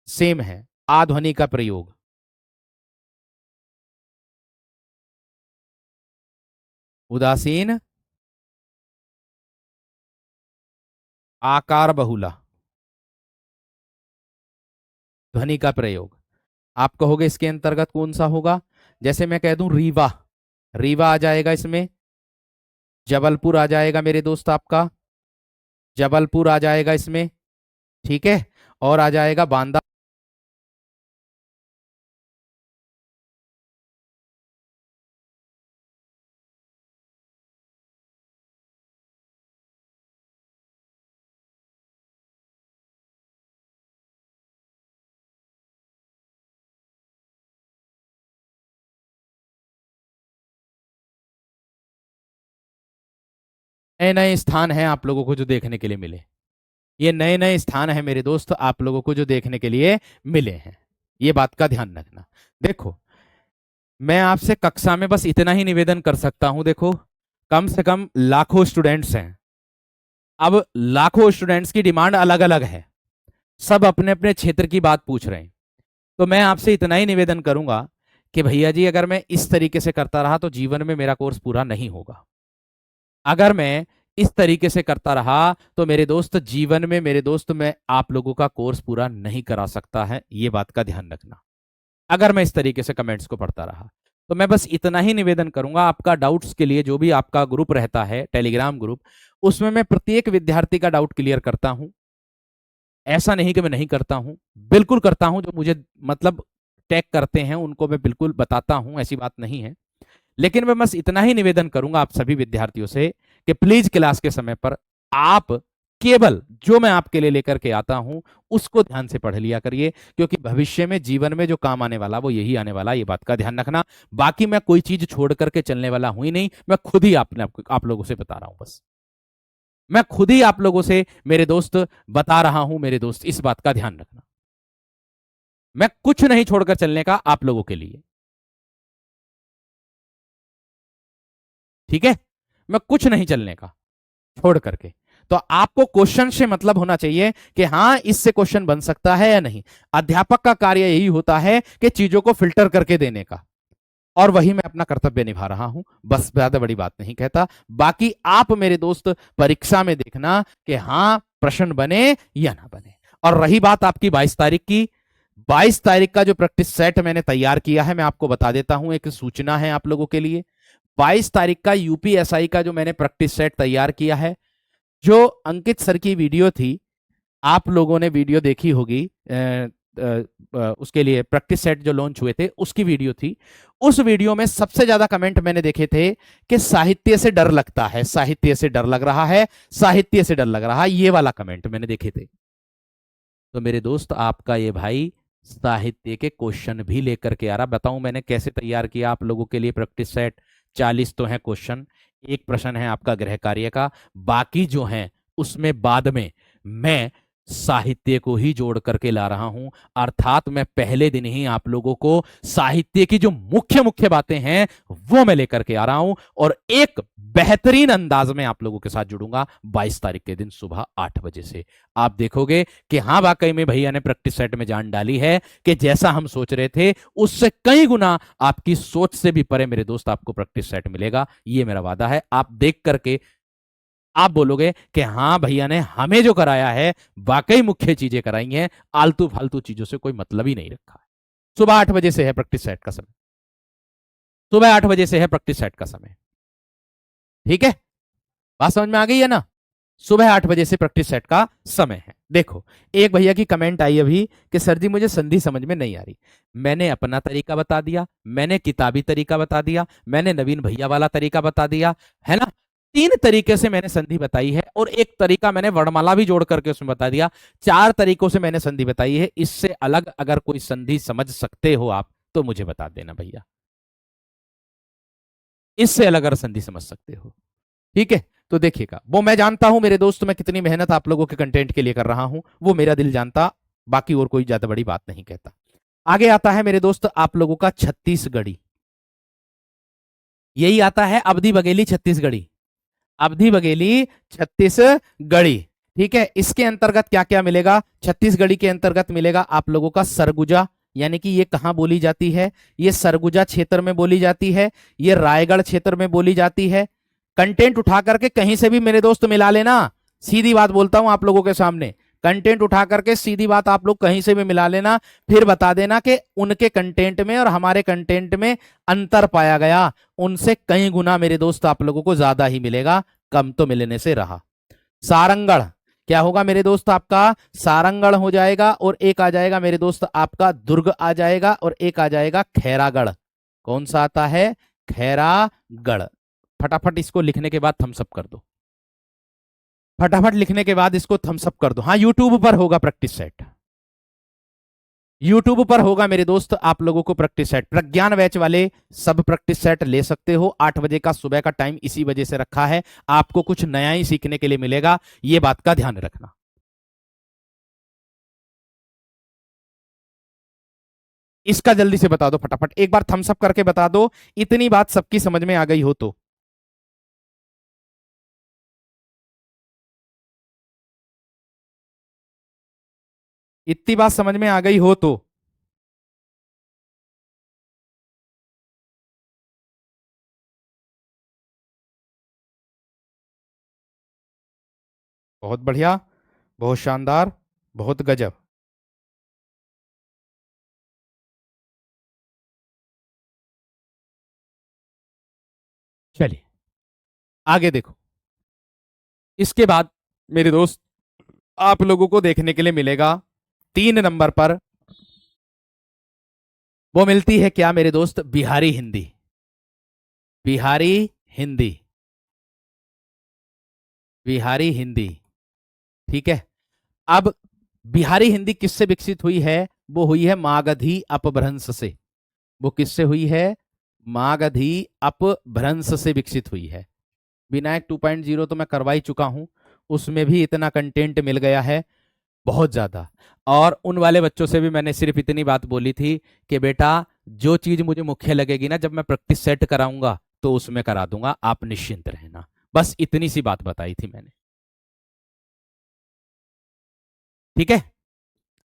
सेम है, आ ध्वनि का प्रयोग। उदासीन आकार बहुला ध्वनि का प्रयोग। आप कहोगे इसके अंतर्गत कौन सा होगा? जैसे मैं कह दूं रीवा, रीवा आ जाएगा इसमें। जबलपुर आ जाएगा मेरे दोस्त आपका, जबलपुर आ जाएगा इसमें। ठीक है। और आ जाएगा बांदा। नए नए स्थान हैं आप लोगों को जो देखने के लिए मिले, ये नए नए स्थान है मेरे दोस्त आप लोगों को जो देखने के लिए मिले हैं। ये बात का ध्यान रखना। देखो, मैं आपसे कक्षा में बस इतना ही निवेदन कर सकता हूं। देखो, कम से कम लाखों स्टूडेंट्स हैं। अब लाखों स्टूडेंट्स की डिमांड अलग अलग है, सब अपने अपने क्षेत्र की बात पूछ रहे हैं। तो मैं आपसे इतना ही निवेदन करूंगा कि भैया जी अगर मैं इस तरीके से करता रहा तो जीवन में मेरा कोर्स पूरा नहीं होगा। अगर मैं इस तरीके से करता रहा तो मेरे दोस्त जीवन में, मेरे दोस्त, मैं आप लोगों का कोर्स पूरा नहीं करा सकता है। ये बात का ध्यान रखना। अगर मैं इस तरीके से कमेंट्स को पढ़ता रहा तो मैं बस इतना ही निवेदन करूंगा। आपका डाउट्स के लिए जो भी आपका ग्रुप रहता है, टेलीग्राम ग्रुप, उसमें मैं प्रत्येक विद्यार्थी का डाउट क्लियर करता हूं। ऐसा नहीं कि मैं नहीं करता हूं, बिल्कुल करता हूं। जो मुझे मतलब टैग करते हैं उनको मैं बिल्कुल बताता हूं, ऐसी बात नहीं है। लेकिन मैं बस इतना ही निवेदन करूंगा आप सभी विद्यार्थियों से कि प्लीज क्लास के समय पर आप केवल जो मैं आपके लिए लेकर के आता हूं उसको ध्यान से पढ़ लिया करिए, क्योंकि भविष्य में जीवन में जो काम आने वाला वो यही आने वाला, ये बात का ध्यान रखना। बाकी मैं कोई चीज छोड़ करके चलने वाला हूं ही नहीं, मैं खुद ही आप लोगों से बता रहा हूं बस। मैं खुद ही आप लोगों से मेरे दोस्त बता रहा हूं, मेरे दोस्त इस बात का ध्यान रखना। मैं कुछ नहीं छोड़कर चलने का आप लोगों के लिए, ठीक है? मैं कुछ नहीं चलने का छोड़ करके। तो आपको क्वेश्चन से मतलब होना चाहिए कि हां इससे क्वेश्चन बन सकता है या नहीं। अध्यापक का कार्य यही होता है कि चीजों को फिल्टर करके देने का, और वही मैं अपना कर्तव्य निभा रहा हूं, बस ज्यादा बड़ी बात नहीं कहता। बाकी आप मेरे दोस्त परीक्षा में देखना कि हां प्रश्न बने या ना बने। और रही बात आपकी 22 तारीख की, 22 तारीख का जो प्रैक्टिस सेट मैंने तैयार किया है मैं आपको बता देता हूं, एक सूचना है आप लोगों के लिए। 22 तारीख का यूपीएसआई का जो मैंने प्रैक्टिस सेट तैयार किया है, जो अंकित सर की वीडियो थी, आप लोगों ने वीडियो देखी होगी, उसके लिए प्रैक्टिस सेट जो लॉन्च हुए थे उसकी वीडियो थी। उस वीडियो में सबसे ज्यादा कमेंट मैंने देखे थे कि साहित्य से डर लगता है, साहित्य से डर लग रहा है, साहित्य से डर लग रहा है, ये वाला कमेंट मैंने देखे थे। तो मेरे दोस्त आपका ये भाई साहित्य के क्वेश्चन भी लेकर के आ रहा। बताऊं मैंने कैसे तैयार किया आप लोगों के लिए प्रैक्टिस सेट। 40 तो है क्वेश्चन, एक प्रश्न है आपका गृह कार्य का, बाकी जो है उसमें बाद में मैं साहित्य को ही जोड़ करके ला रहा हूं। अर्थात मैं पहले दिन ही आप लोगों को साहित्य की जो मुख्य मुख्य बातें हैं वो मैं लेकर के आ रहा हूं, और एक बेहतरीन अंदाज में आप लोगों के साथ जुड़ूंगा 22 तारीख के दिन सुबह 8 बजे से। आप देखोगे कि हाँ वाकई में भैया ने प्रैक्टिस सेट में जान डाली है, कि जैसा हम सोच रहे थे उससे कई गुना आपकी सोच से भी परे मेरे दोस्त आपको प्रैक्टिस सेट मिलेगा, ये मेरा वादा है। आप देख करके आप बोलोगे कि हाँ भैया ने हमें जो कराया है वाकई मुख्य चीजें कराई हैं, आलतू फालतू चीजों से कोई मतलब ही नहीं रखा है। सुबह 8 बजे से है प्रैक्टिस सेट का समय, सुबह 8 बजे से है प्रैक्टिस सेट का समय, ठीक है? बात समझ में आ गई है ना? सुबह 8 बजे से प्रैक्टिस सेट का समय है। देखो, एक भैया की कमेंट आई अभी कि सर जी मुझे संधि समझ में नहीं आ रही। मैंने अपना तरीका बता दिया, मैंने किताबी तरीका बता दिया, मैंने नवीन भैया वाला तरीका बता दिया, है ना? 3 तरीके से मैंने संधि बताई है, और एक तरीका मैंने वर्णमाला भी जोड़ करके उसमें बता दिया। 4 तरीकों से मैंने संधि बताई है। इससे अलग अगर कोई संधि समझ सकते हो आप तो मुझे बता देना भैया, इससे अलग अगर संधि समझ सकते हो, ठीक है? तो देखिएगा, वो मैं जानता हूं मेरे दोस्त, मैं कितनी मेहनत आप लोगों के कंटेंट के लिए कर रहा हूं, वो मेरा दिल जानता, बाकी और कोई ज्यादा बड़ी बात नहीं कहता। आगे आता है मेरे दोस्त आप लोगों का छत्तीसगढ़ी। यही आता है अवधि बघेली छत्तीसगढ़ी, अवधि बघेली छत्तीसगढ़ी, ठीक है? इसके अंतर्गत क्या क्या मिलेगा? छत्तीसगढ़ी के अंतर्गत मिलेगा आप लोगों का सरगुजा, यानी कि ये कहां बोली जाती है? ये सरगुजा क्षेत्र में बोली जाती है, ये रायगढ़ क्षेत्र में बोली जाती है। कंटेंट उठा करके कहीं से भी मेरे दोस्त मिला लेना, सीधी बात बोलता हूं आप लोगों के सामने, कंटेंट उठा करके सीधी बात आप लोग कहीं से भी मिला लेना, फिर बता देना कि उनके कंटेंट में और हमारे कंटेंट में अंतर पाया गया, उनसे कई गुना मेरे दोस्त आप लोगों को ज्यादा ही मिलेगा, कम तो मिलने से रहा। सारंगढ़ क्या होगा मेरे दोस्त? आपका सारंगढ़ हो जाएगा, और एक आ जाएगा मेरे दोस्त आपका दुर्ग आ जाएगा, और एक आ जाएगा खैरागढ़। कौन सा आता है? खैरागढ़। फटाफट इसको लिखने के बाद थम्स अप कर दो, फटाफट लिखने के बाद इसको थम्स अप कर दो। हाँ यूट्यूब पर होगा प्रैक्टिस सेट, यूट्यूब पर होगा मेरे दोस्त आप लोगों को प्रैक्टिस सेट। प्रज्ञान बैच वाले सब प्रैक्टिस सेट ले सकते हो। 8 बजे का सुबह का टाइम इसी वजह से रखा है, आपको कुछ नया ही सीखने के लिए मिलेगा, ये बात का ध्यान रखना। इसका जल्दी से बता दो फटाफट, एक बार थम्स अप करके बता दो, इतनी बात सबकी समझ में आ गई हो तो। इतनी बात समझ में आ गई हो तो बहुत बढ़िया, बहुत शानदार, बहुत गजब। चलिए आगे देखो, इसके बाद मेरे दोस्त आप लोगों को देखने के लिए मिलेगा 3 नंबर पर, वो मिलती है क्या मेरे दोस्त? बिहारी हिंदी, बिहारी हिंदी, बिहारी हिंदी। ठीक है। अब बिहारी हिंदी किससे विकसित हुई है? वो हुई है मागधी अपभ्रंश से। वो किससे हुई है? मागधी अपभ्रंश से विकसित हुई है। विनायक 2.0 तो मैं करवा ही चुका हूं, उसमें भी इतना कंटेंट मिल गया है, बहुत ज्यादा। और उन वाले बच्चों से भी मैंने सिर्फ इतनी बात बोली थी कि बेटा जो चीज मुझे मुख्य लगेगी ना, जब मैं प्रैक्टिस सेट कराऊंगा तो उसमें करा दूंगा, आप निश्चिंत रहना। बस इतनी सी बात बताई थी मैंने। ठीक है,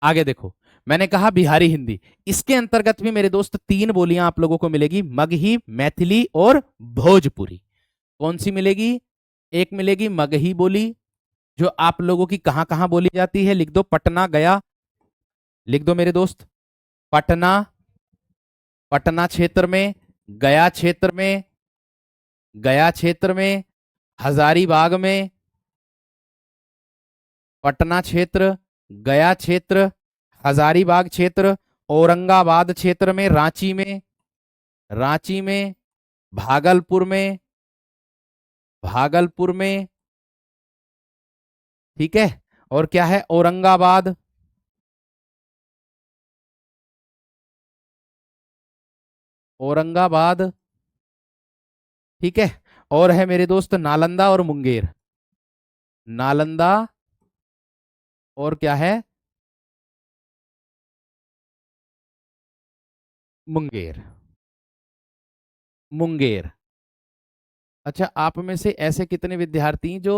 आगे देखो। मैंने कहा बिहारी हिंदी, इसके अंतर्गत भी मेरे दोस्त तीन बोलियां आप लोगों को मिलेगी, मगही, मैथिली और भोजपुरी। कौन सी मिलेगी? एक मिलेगी मगही बोली, जो आप लोगों की कहां कहां बोली जाती है, लिख दो, पटना गया, लिख दो मेरे दोस्त। पटना, पटना क्षेत्र में, गया क्षेत्र में, गया क्षेत्र में, हजारीबाग में, पटना क्षेत्र, गया क्षेत्र, हजारीबाग क्षेत्र, औरंगाबाद क्षेत्र में, रांची में, रांची में, भागलपुर में, भागलपुर में, ठीक है। और क्या है? औरंगाबाद, औरंगाबाद, ठीक है। और है मेरे दोस्त नालंदा और मुंगेर, नालंदा, और क्या है? मुंगेर, मुंगेर। अच्छा, आप में से ऐसे कितने विद्यार्थी जो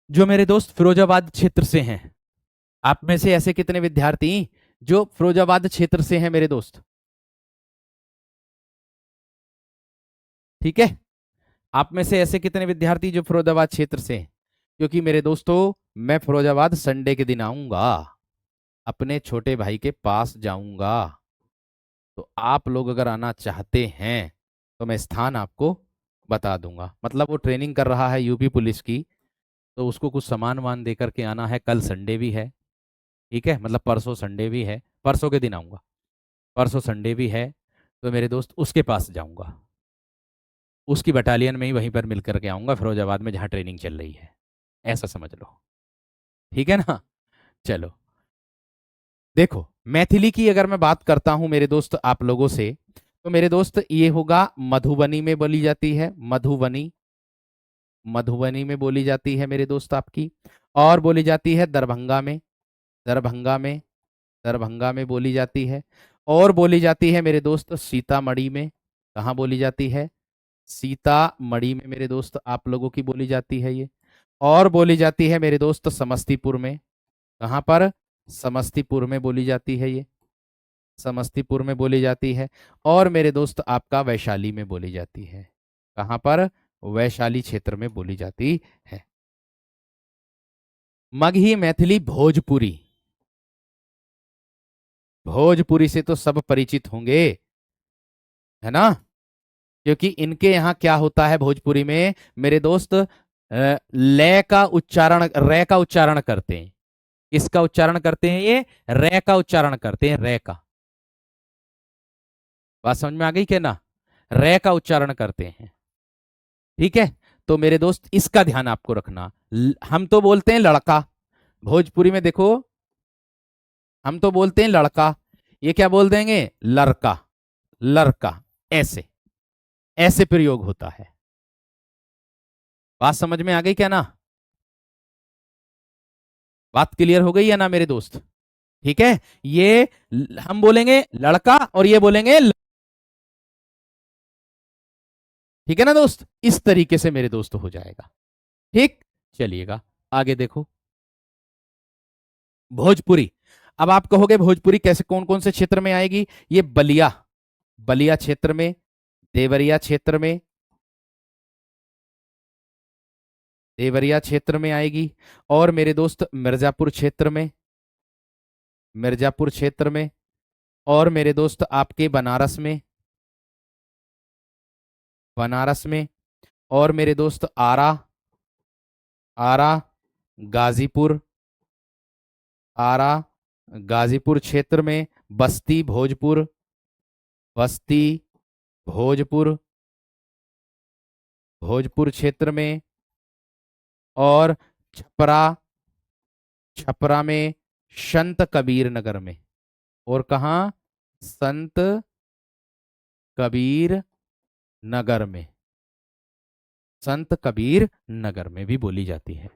जो मेरे दोस्त फिरोजाबाद क्षेत्र से हैं? आप में से ऐसे कितने विद्यार्थी जो फिरोजाबाद क्षेत्र से हैं मेरे दोस्त? ठीक है, आप में से ऐसे कितने विद्यार्थी जो फिरोजाबाद क्षेत्र से हैं? क्योंकि मेरे दोस्तों, मैं फिरोजाबाद संडे के दिन आऊंगा, अपने छोटे भाई के पास जाऊंगा। तो आप लोग अगर आना चाहते हैं तो मैं स्थान आपको बता दूंगा। मतलब वो ट्रेनिंग कर रहा है यूपी पुलिस की, तो उसको कुछ सामान वान दे करके आना है। कल संडे भी है, ठीक है, मतलब परसों संडे भी है, परसों के दिन आऊंगा, परसों संडे भी है। तो मेरे दोस्त उसके पास जाऊंगा, उसकी बटालियन में ही वहीं पर मिल करके आऊंगा, फिरोजाबाद में जहाँ ट्रेनिंग चल रही है, ऐसा समझ लो। ठीक है ना? चलो, देखो, मैथिली की अगर मैं बात करता हूं मेरे दोस्त आप लोगों से, तो मेरे दोस्त ये होगा मधुबनी में बोली जाती है, मधुबनी, मधुबनी में बोली जाती है मेरे दोस्त आपकी। और बोली जाती है दरभंगा में, दरभंगा में, दरभंगा में बोली जाती है। और बोली जाती है मेरे दोस्त सीतामढ़ी में। कहाँ बोली जाती है? सीतामढ़ी में मेरे दोस्त आप लोगों की बोली जाती है ये। और बोली जाती है मेरे दोस्त समस्तीपुर में। कहाँ पर? समस्तीपुर में बोली जाती है ये, समस्तीपुर में बोली जाती है। और मेरे दोस्त आपका वैशाली में बोली जाती है। कहाँ पर? वैशाली क्षेत्र में बोली जाती है। मगही, मैथिली, भोजपुरी, भोजपुरी से तो सब परिचित होंगे, है ना? क्योंकि इनके यहाँ क्या होता है भोजपुरी में मेरे दोस्त, लय का उच्चारण, रे का उच्चारण करते हैं। किसका उच्चारण करते हैं ये? रे का उच्चारण करते हैं, रे का। बात समझ में आ गई क्या ना? रे का उच्चारण करते हैं, ठीक है। तो मेरे दोस्त इसका ध्यान आपको रखना। हम तो बोलते हैं लड़का, भोजपुरी में देखो, हम तो बोलते हैं लड़का, ये क्या बोल देंगे? लड़का, लड़का, ऐसे, ऐसे प्रयोग होता है। बात समझ में आ गई क्या ना? बात क्लियर हो गई है ना मेरे दोस्त? ठीक है, ये हम बोलेंगे लड़का और ये बोलेंगे ठीक है ना दोस्त? इस तरीके से मेरे दोस्त हो जाएगा। ठीक, चलिएगा आगे देखो। भोजपुरी, अब आप कहोगे भोजपुरी कैसे, कौन कौन से क्षेत्र में आएगी? ये बलिया, बलिया क्षेत्र में, देवरिया क्षेत्र में, देवरिया क्षेत्र में आएगी। और मेरे दोस्त मिर्जापुर क्षेत्र में, मिर्जापुर क्षेत्र में। और मेरे दोस्त आपके बनारस में, बनारस में। और मेरे दोस्त आरा, आरा, गाजीपुर, आरा, गाजीपुर क्षेत्र में। बस्ती, भोजपुर, बस्ती, भोजपुर, भोजपुर क्षेत्र में, और छपरा, छपरा में संत कबीर नगर में। और कहाँ? संत कबीर नगर में, संत कबीर नगर में भी बोली जाती है।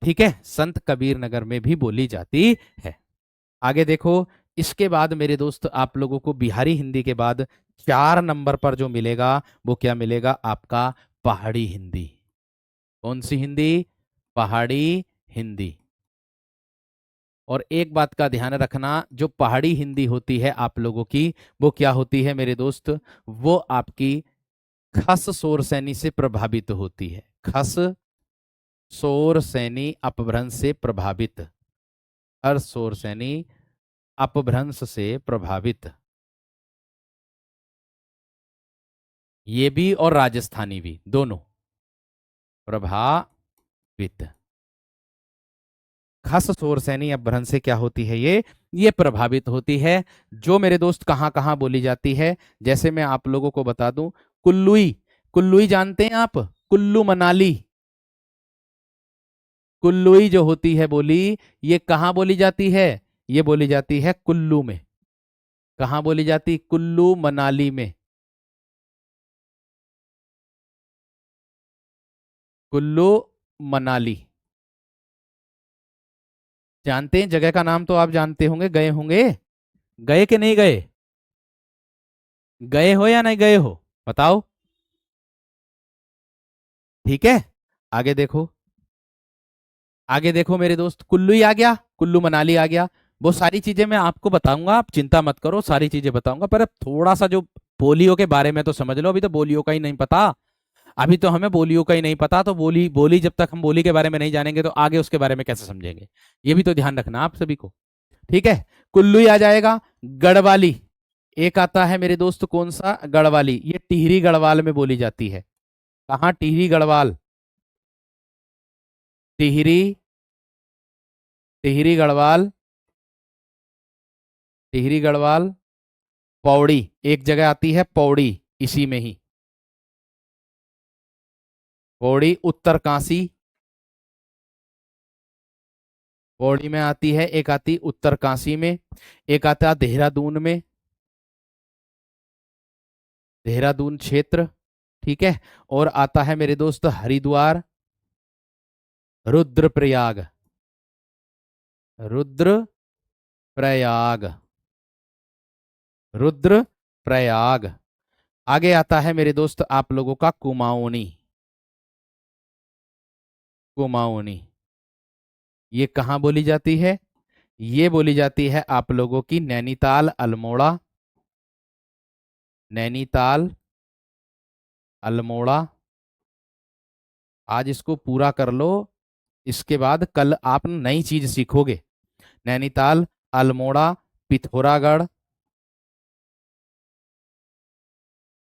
ठीक है, संत कबीर नगर में भी बोली जाती है। आगे देखो, इसके बाद मेरे दोस्त आप लोगों को बिहारी हिंदी के बाद 4 नंबर पर जो मिलेगा वो क्या मिलेगा? आपका पहाड़ी हिंदी। कौन सी हिंदी? पहाड़ी हिंदी। और एक बात का ध्यान रखना, जो पहाड़ी हिंदी होती है आप लोगों की, वो क्या होती है मेरे दोस्त? वो आपकी खस शोर सैनी से प्रभावित होती है। खस शोर सैनी अपभ्रंश से प्रभावित, हर शोर सैनी अपभ्रंश से प्रभावित, ये भी और राजस्थानी भी, दोनों प्रभावित। खस शोर सैनी अपभ्रंश से क्या होती है? ये प्रभावित होती है। जो मेरे दोस्त कहाँ कहाँ बोली जाती है, जैसे मैं आप लोगों को बता दूं, कुल्लुई, कुल्लुई जानते हैं आप? कुल्लू मनाली, कुल्लुई जो होती है बोली, ये कहाँ बोली जाती है? ये बोली जाती है कुल्लू में। कहाँ बोली जाती? कुल्लू मनाली में। कुल्लू मनाली जानते हैं? जगह का नाम तो आप जानते होंगे, गए होंगे। गए कि नहीं गए? गए हो या नहीं गए हो? बताओ। ठीक है, आगे देखो, आगे देखो मेरे दोस्त, कुल्लू ही आ गया, कुल्लू मनाली आ गया। वो सारी चीजें मैं आपको बताऊंगा, आप चिंता मत करो, सारी चीजें बताऊंगा। पर अब थोड़ा सा जो बोलियों के बारे में तो समझ लो, अभी तो बोलियों का ही नहीं पता। अभी तो हमें बोलियों का ही नहीं पता, तो बोली बोली जब तक हम बोली के बारे में नहीं जानेंगे तो आगे उसके बारे में कैसे समझेंगे? ये भी तो ध्यान रखना आप सभी को। ठीक है, कुल्लू ही आ जाएगा। गढ़वाली एक आता है मेरे दोस्त, कौन सा? गढ़वाली। ये टिहरी गढ़वाल में बोली जाती है। कहाँ? टिहरी गढ़वाल, टिहरी, टिहरी गढ़वाल, टिहरी गढ़वाल। पौड़ी एक जगह आती है, पौड़ी, इसी में ही, पौड़ी। उत्तरकाशी, पौड़ी में आती है, एक आती उत्तरकाशी में, एक आता देहरादून में, देहरादून क्षेत्र। ठीक है, और आता है मेरे दोस्त हरिद्वार, रुद्रप्रयाग, रुद्रप्रयाग, रुद्रप्रयाग। आगे आता है मेरे दोस्त आप लोगों का कुमाऊनी, कुमाऊनी। ये कहाँ बोली जाती है? ये बोली जाती है आप लोगों की नैनीताल, अल्मोड़ा, नैनीताल, अल्मोड़ा। आज इसको पूरा कर लो, इसके बाद कल आप नई चीज सीखोगे। नैनीताल, अल्मोड़ा, पिथौरागढ़,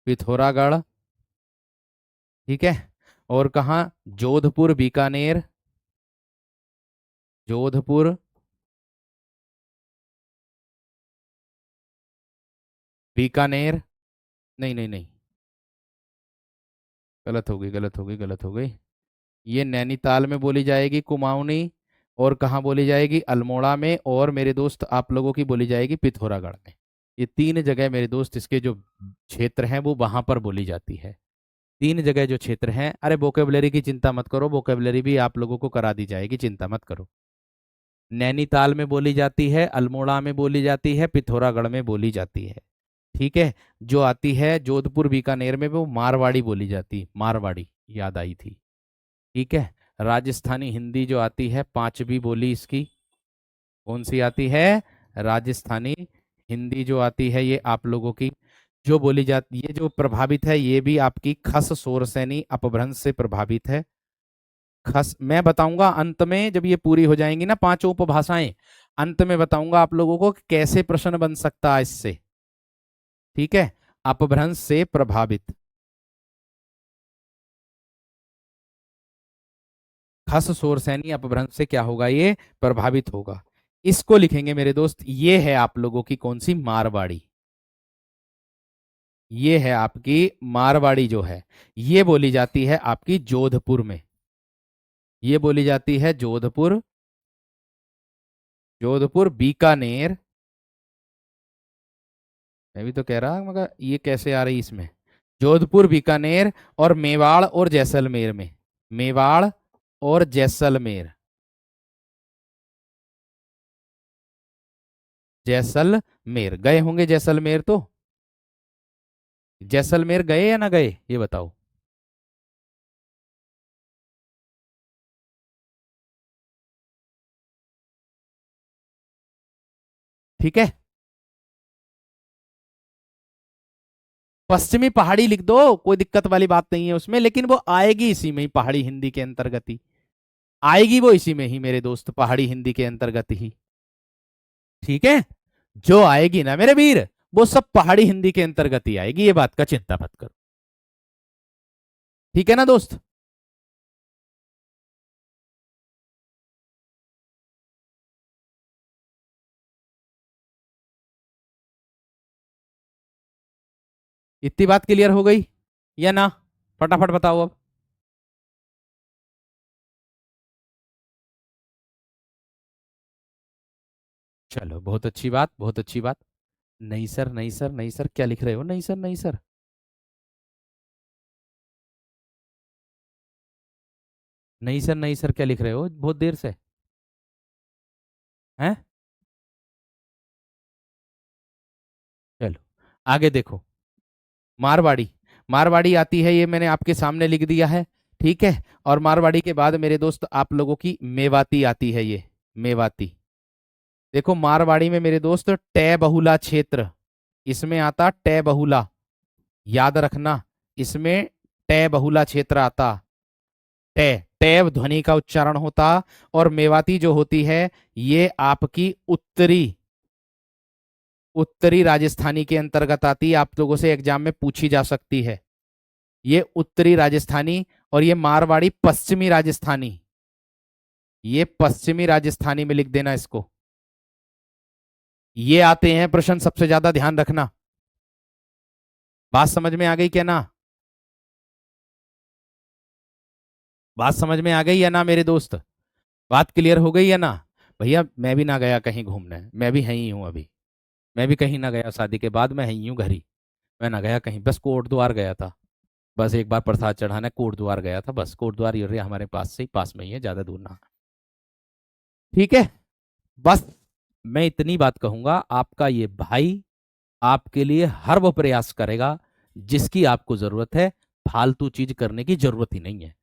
पिथौरागढ़। ठीक है, और कहाँ? जोधपुर, बीकानेर, जोधपुर, बीकानेर। नहीं नहीं नहीं, गलत हो गई, गलत हो गई, गलत हो गई। ये नैनीताल में बोली जाएगी कुमाऊनी, और कहाँ बोली जाएगी? अल्मोड़ा में, और मेरे दोस्त आप लोगों की बोली जाएगी पिथौरागढ़ में। ये 3 जगह मेरे दोस्त, इसके जो क्षेत्र हैं वो वहां पर बोली जाती है। 3 जगह जो क्षेत्र हैं, अरे वोकेबलरी की चिंता मत करो, वोकेबलरी भी आप लोगों को करा दी जाएगी, चिंता मत करो। नैनीताल में बोली जाती है, अल्मोड़ा में बोली जाती है, पिथौरागढ़ में बोली जाती है। ठीक है, जो आती है जोधपुर, बीकानेर में, वो मारवाड़ी बोली जाती, मारवाड़ी, याद आई थी। ठीक है, राजस्थानी हिंदी जो आती है, 5वीं बोली इसकी, कौन सी आती है? राजस्थानी हिंदी जो आती है, ये आप लोगों की जो बोली जाती, ये जो प्रभावित है, ये भी आपकी खस शोरसैनी अपभ्रंश से प्रभावित है। खस मैं बताऊंगा अंत में, जब ये पूरी हो जाएंगी ना 5 उपभाषाएं, अंत में बताऊंगा आप लोगों को कि कैसे प्रश्न बन सकता है इससे। ठीक है, अपभ्रंश से प्रभावित, खस शोरसैनी अपभ्रंश से क्या होगा? ये प्रभावित होगा। इसको लिखेंगे मेरे दोस्त, ये है आप लोगों की कौन सी? मारवाड़ी। ये है आपकी मारवाड़ी जो है, ये बोली जाती है आपकी जोधपुर में। ये बोली जाती है जोधपुर, जोधपुर बीकानेर। मैं भी तो कह रहा मगर ये कैसे आ रही इसमें। जोधपुर बीकानेर और मेवाड़ और जैसलमेर में। मेवाड़ और जैसलमेर। जैसलमेर गए होंगे, जैसलमेर तो। जैसलमेर गए या ना गए ये बताओ। ठीक है, पश्चिमी पहाड़ी लिख दो, कोई दिक्कत वाली बात नहीं है उसमें, लेकिन वो आएगी इसी में ही, पहाड़ी हिंदी के अंतर्गत ही आएगी वो, इसी में ही मेरे दोस्त, पहाड़ी हिंदी के अंतर्गत ही। ठीक है, जो आएगी ना मेरे वीर, वो सब पहाड़ी हिंदी के अंतर्गत ही आएगी, ये बात का चिंता मत करो। ठीक है ना दोस्त। इतनी बात क्लियर हो गई या ना, फटाफट बताओ अब। चलो बहुत अच्छी बात, बहुत अच्छी बात। नहीं सर, नहीं सर, नहीं सर, क्या लिख रहे हो, नहीं सर, नहीं सर। नहीं सर, नहीं सर, क्या लिख रहे हो बहुत देर से। हैं। चलो आगे देखो। मारवाड़ी, मारवाड़ी आती है, ये मैंने आपके सामने लिख दिया है। ठीक है, और मारवाड़ी के बाद मेरे दोस्त आप लोगों की मेवाती आती है, ये मेवाती। देखो मारवाड़ी में मेरे दोस्त टै बहुला क्षेत्र, इसमें आता टै बहुला, याद रखना, इसमें टै बहुला क्षेत्र आता। टै, टैव ध्वनि का उच्चारण होता। और मेवाती जो होती है, ये आपकी उत्तरी, उत्तरी राजस्थानी के अंतर्गत आती है, आप लोगों से एग्जाम में पूछी जा सकती है। ये उत्तरी राजस्थानी, और ये मारवाड़ी पश्चिमी राजस्थानी, ये पश्चिमी राजस्थानी में लिख देना इसको। ये आते हैं प्रश्न, सबसे ज्यादा ध्यान रखना। बात समझ में आ गई क्या ना, बात समझ में आ गई या ना मेरे दोस्त, बात क्लियर हो गई या ना। भैया मैं भी ना गया कहीं घूमने, मैं भी यहीं हूँ अभी। मैं भी कहीं ना गया, शादी के बाद मैं यहीं हूँ घर ही। मैं ना गया कहीं, बस कोट द्वार गया था। बस एक बार प्रसाद चढ़ाने कोट द्वार गया था, बस कोट द्वार ये हमारे पास से ही, पास में ही है, ज्यादा दूर ना। ठीक है, बस मैं इतनी बात कहूंगा, आपका ये भाई आपके लिए हर वो प्रयास करेगा जिसकी आपको जरूरत है। फालतू चीज करने की जरूरत ही नहीं है।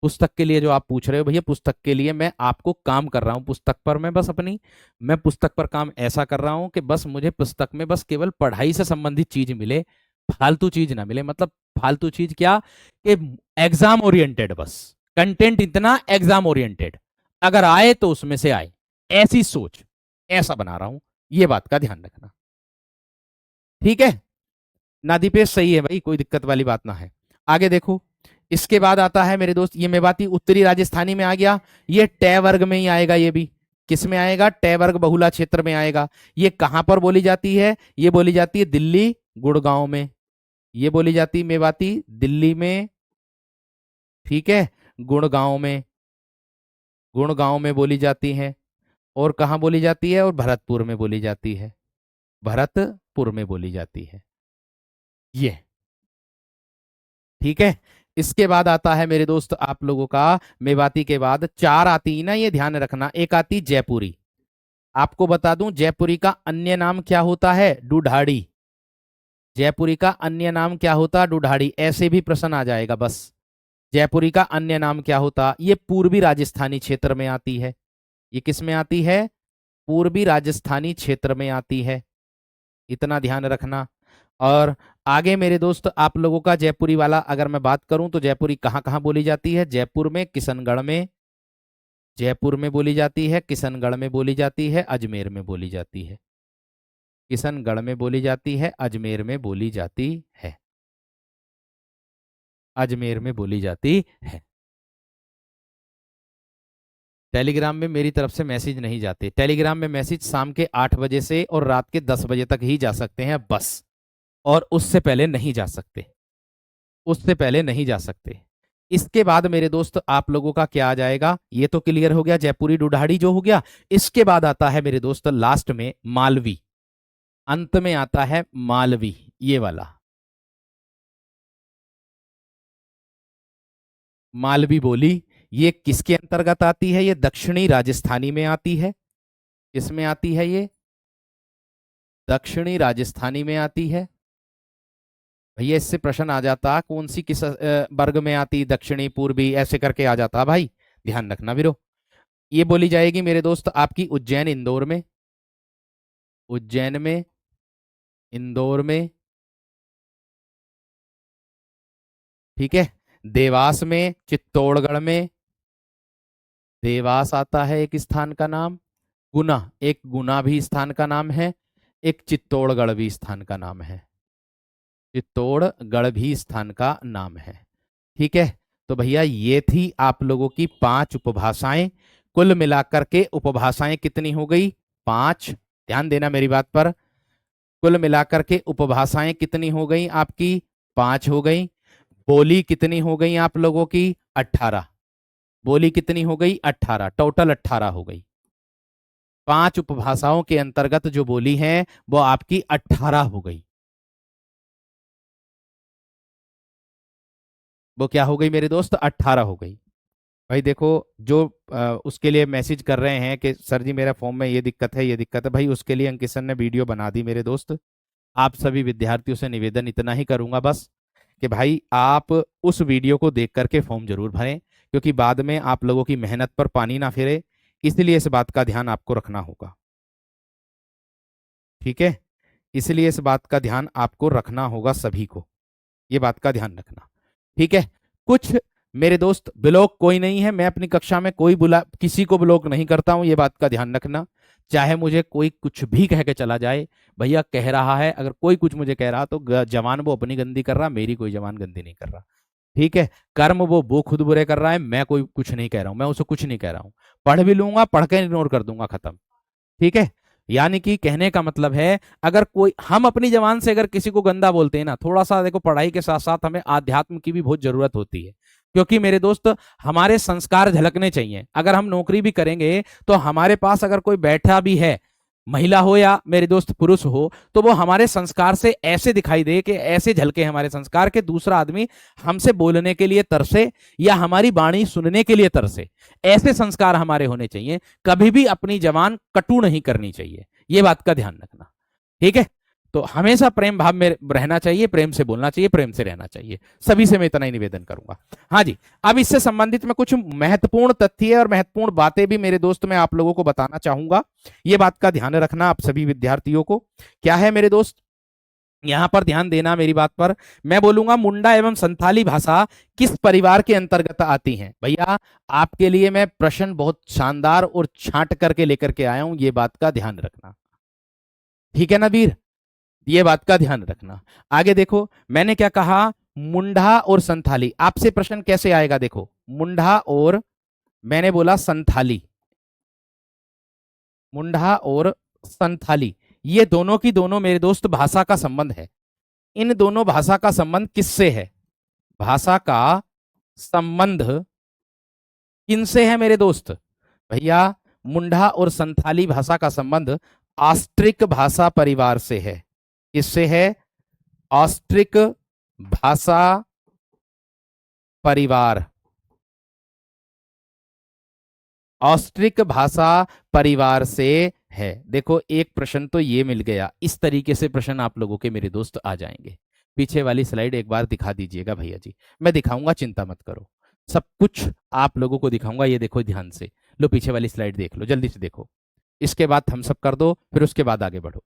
पुस्तक के लिए जो आप पूछ रहे हो भैया, पुस्तक के लिए मैं आपको काम कर रहा हूं, पुस्तक पर मैं बस अपनी, मैं पुस्तक पर काम ऐसा कर रहा हूं कि बस मुझे पुस्तक में बस केवल पढ़ाई से संबंधित चीज मिले, फालतू चीज ना मिले। मतलब फालतू चीज क्या, कि एग्जाम ओरिएंटेड, बस कंटेंट इतना एग्जाम ओरिएंटेड, अगर आए तो उसमें से आए, ऐसी सोच, ऐसा बना रहा हूं, ये बात का ध्यान रखना। ठीक है ना दीपेश, सही है भाई, कोई दिक्कत वाली बात ना है। आगे देखो, इसके बाद आता है मेरे दोस्त, ये मेवाती उत्तरी राजस्थानी में आ गया। ये टै वर्ग में ही आएगा, ये भी किस में आएगा, टै वर्ग बहुला क्षेत्र में आएगा। ये कहां पर बोली जाती है, ये बोली जाती है दिल्ली गुड़गांव में। ये बोली जाती है मेवाती दिल्ली में। ठीक है, गुड़गांव में, गुड़गांव में बोली जाती है। और कहाँ बोली जाती है, और भरतपुर में बोली जाती है, भरतपुर में बोली जाती है ये। ठीक है, इसके बाद आता है मेरे दोस्त आप लोगों का, मेवाती के बाद चार आती है ना, ये ध्यान रखना, एक आती जयपुरी। आपको बता दूं जयपुरी का अन्य नाम क्या होता है, डुढाड़ी। जयपुरी का अन्य नाम क्या होता, डुढाड़ी, ऐसे भी प्रश्न आ जाएगा बस। जयपुरी का अन्य नाम क्या होता, ये पूर्वी राजस्थानी क्षेत्र में आती है। ये किस में आती है, पूर्वी राजस्थानी क्षेत्र में आती है, इतना ध्यान रखना। और आगे मेरे दोस्त आप लोगों का जयपुरी वाला अगर मैं बात करूं, तो जयपुरी कहाँ कहाँ बोली जाती है, जयपुर में, किशनगढ़ में, जयपुर में बोली जाती है, किशनगढ़ में बोली जाती है, अजमेर में बोली जाती है। किशनगढ़ में बोली जाती है, अजमेर में बोली जाती है, अजमेर में बोली जाती है। टेलीग्राम में मेरी तरफ से मैसेज नहीं जाते, टेलीग्राम में मैसेज शाम के 8 बजे से और रात के 10 बजे तक ही जा सकते हैं बस। और उससे पहले नहीं जा सकते, उससे पहले नहीं जा सकते। इसके बाद मेरे दोस्त आप लोगों का क्या आ जाएगा, ये तो क्लियर हो गया, जयपुरी ढूढ़ाड़ी जो हो गया। इसके बाद आता है मेरे दोस्त लास्ट में मालवी, अंत में आता है मालवी, ये वाला मालवी बोली। ये किसके अंतर्गत आती है, ये दक्षिणी राजस्थानी में आती है। किसमें आती है ये, दक्षिणी राजस्थानी में आती है। भैया इससे प्रश्न आ जाता कौन सी किस वर्ग में आती, दक्षिणी पूर्वी ऐसे करके आ जाता भाई, ध्यान रखना वीरो। ये बोली जाएगी मेरे दोस्त आपकी उज्जैन इंदौर में, उज्जैन में, इंदौर में, ठीक है, देवास में, चित्तौड़गढ़ में, देवास आता है एक स्थान का नाम, गुना, एक गुना भी स्थान का नाम है, एक चित्तौड़गढ़ भी स्थान का नाम है, चित्तौड़गढ़ भी स्थान का नाम है। ठीक है, तो भैया ये थी आप लोगों की 5 उपभाषाएं। कुल मिलाकर के उपभाषाएं कितनी हो गई, 5। ध्यान देना मेरी बात पर, कुल मिलाकर के उपभाषाएं कितनी हो गई आपकी, 5 हो गई। बोली कितनी हो गई आप लोगों की, 18। बोली कितनी हो गई, 18, टोटल 18 हो गई। 5 उपभाषाओं के अंतर्गत जो बोली है वो आपकी 18 हो गई। वो क्या हो गई मेरे दोस्त, 18 हो गई। भाई देखो, जो उसके लिए मैसेज कर रहे हैं कि सर जी मेरा फॉर्म में ये दिक्कत है, ये दिक्कत है, भाई उसके लिए अंकित सर ने वीडियो बना दी मेरे दोस्त। आप सभी विद्यार्थियों से निवेदन इतना ही करूंगा बस, कि भाई आप उस वीडियो को देख करके फॉर्म जरूर भरें, क्योंकि बाद में आप लोगों की मेहनत पर पानी ना फिरे, इसलिए इस बात का ध्यान आपको रखना होगा। ठीक है, इसलिए इस बात का ध्यान आपको रखना होगा सभी को, ये बात का ध्यान रखना। ठीक है, कुछ मेरे दोस्त ब्लॉक कोई नहीं है, मैं अपनी कक्षा में कोई बुला किसी को ब्लॉक नहीं करता हूं, ये बात का ध्यान रखना। चाहे मुझे कोई कुछ भी कह के चला जाए, भैया कह रहा है, अगर कोई कुछ मुझे कह रहा तो जवान वो अपनी गंदी कर रहा, मेरी कोई जवान गंदी नहीं कर रहा। ठीक है, कर्म वो खुद बुरे कर रहा है, मैं कोई कुछ नहीं कह रहा हूं, मैं उसे कुछ नहीं कह रहा हूं। पढ़ भी लूंगा, पढ़ के इग्नोर कर दूंगा, खत्म। ठीक है, यानी कि कहने का मतलब है, अगर कोई हम अपनी जबान से अगर किसी को गंदा बोलते हैं ना, थोड़ा सा देखो पढ़ाई के साथ साथ हमें आध्यात्म की भी बहुत जरूरत होती है, क्योंकि मेरे दोस्त हमारे संस्कार झलकने चाहिए। अगर हम नौकरी भी करेंगे तो हमारे पास अगर कोई बैठा भी है, महिला हो या मेरे दोस्त पुरुष हो, तो वो हमारे संस्कार से ऐसे दिखाई दे, कि ऐसे झलके हमारे संस्कार के, दूसरा आदमी हमसे बोलने के लिए तरसे या हमारी वाणी सुनने के लिए तरसे। ऐसे संस्कार हमारे होने चाहिए, कभी भी अपनी जबान कटु नहीं करनी चाहिए, ये बात का ध्यान रखना। ठीक है, तो हमेशा प्रेम भाव में रहना चाहिए, प्रेम से बोलना चाहिए, प्रेम से रहना चाहिए, सभी से मैं इतना ही निवेदन करूंगा। हाँ जी, अब इससे संबंधित मैं कुछ महत्वपूर्ण तथ्य और महत्वपूर्ण बातें भी मेरे दोस्त मैं आप लोगों को बताना चाहूंगा, ये बात का ध्यान रखना आप सभी विद्यार्थियों को। क्या है मेरे दोस्त, यहां पर ध्यान देना मेरी बात पर, मैं बोलूंगा मुंडा एवं संथाली भाषा किस परिवार के अंतर्गत आती हैं। भैया आपके लिए मैं प्रश्न बहुत शानदार और छांट करके लेकर के आया हूं, ये बात का ध्यान रखना। ठीक है ना वीर, ये बात का ध्यान रखना। आगे देखो मैंने क्या कहा, मुंडा और संथाली, आपसे प्रश्न कैसे आएगा, देखो मुंडा और, मैंने बोला संथाली, मुंडा और संथाली, ये दोनों की दोनों मेरे दोस्त भाषा का संबंध है। इन दोनों भाषा का संबंध किससे है, भाषा का संबंध किनसे है मेरे दोस्त, भैया मुंडा और संथाली भाषा का संबंध ऑस्ट्रिक भाषा परिवार से है। किससे है, ऑस्ट्रिक भाषा परिवार, ऑस्ट्रिक भाषा परिवार से है। देखो एक प्रश्न तो ये मिल गया, इस तरीके से प्रश्न आप लोगों के मेरे दोस्त आ जाएंगे। पीछे वाली स्लाइड एक बार दिखा दीजिएगा भैया जी, मैं दिखाऊंगा, चिंता मत करो, सब कुछ आप लोगों को दिखाऊंगा। ये देखो ध्यान से, लो पीछे वाली स्लाइड देख लो, जल्दी से देखो, इसके बाद थम्स अप कर दो, फिर उसके बाद आगे बढ़ो।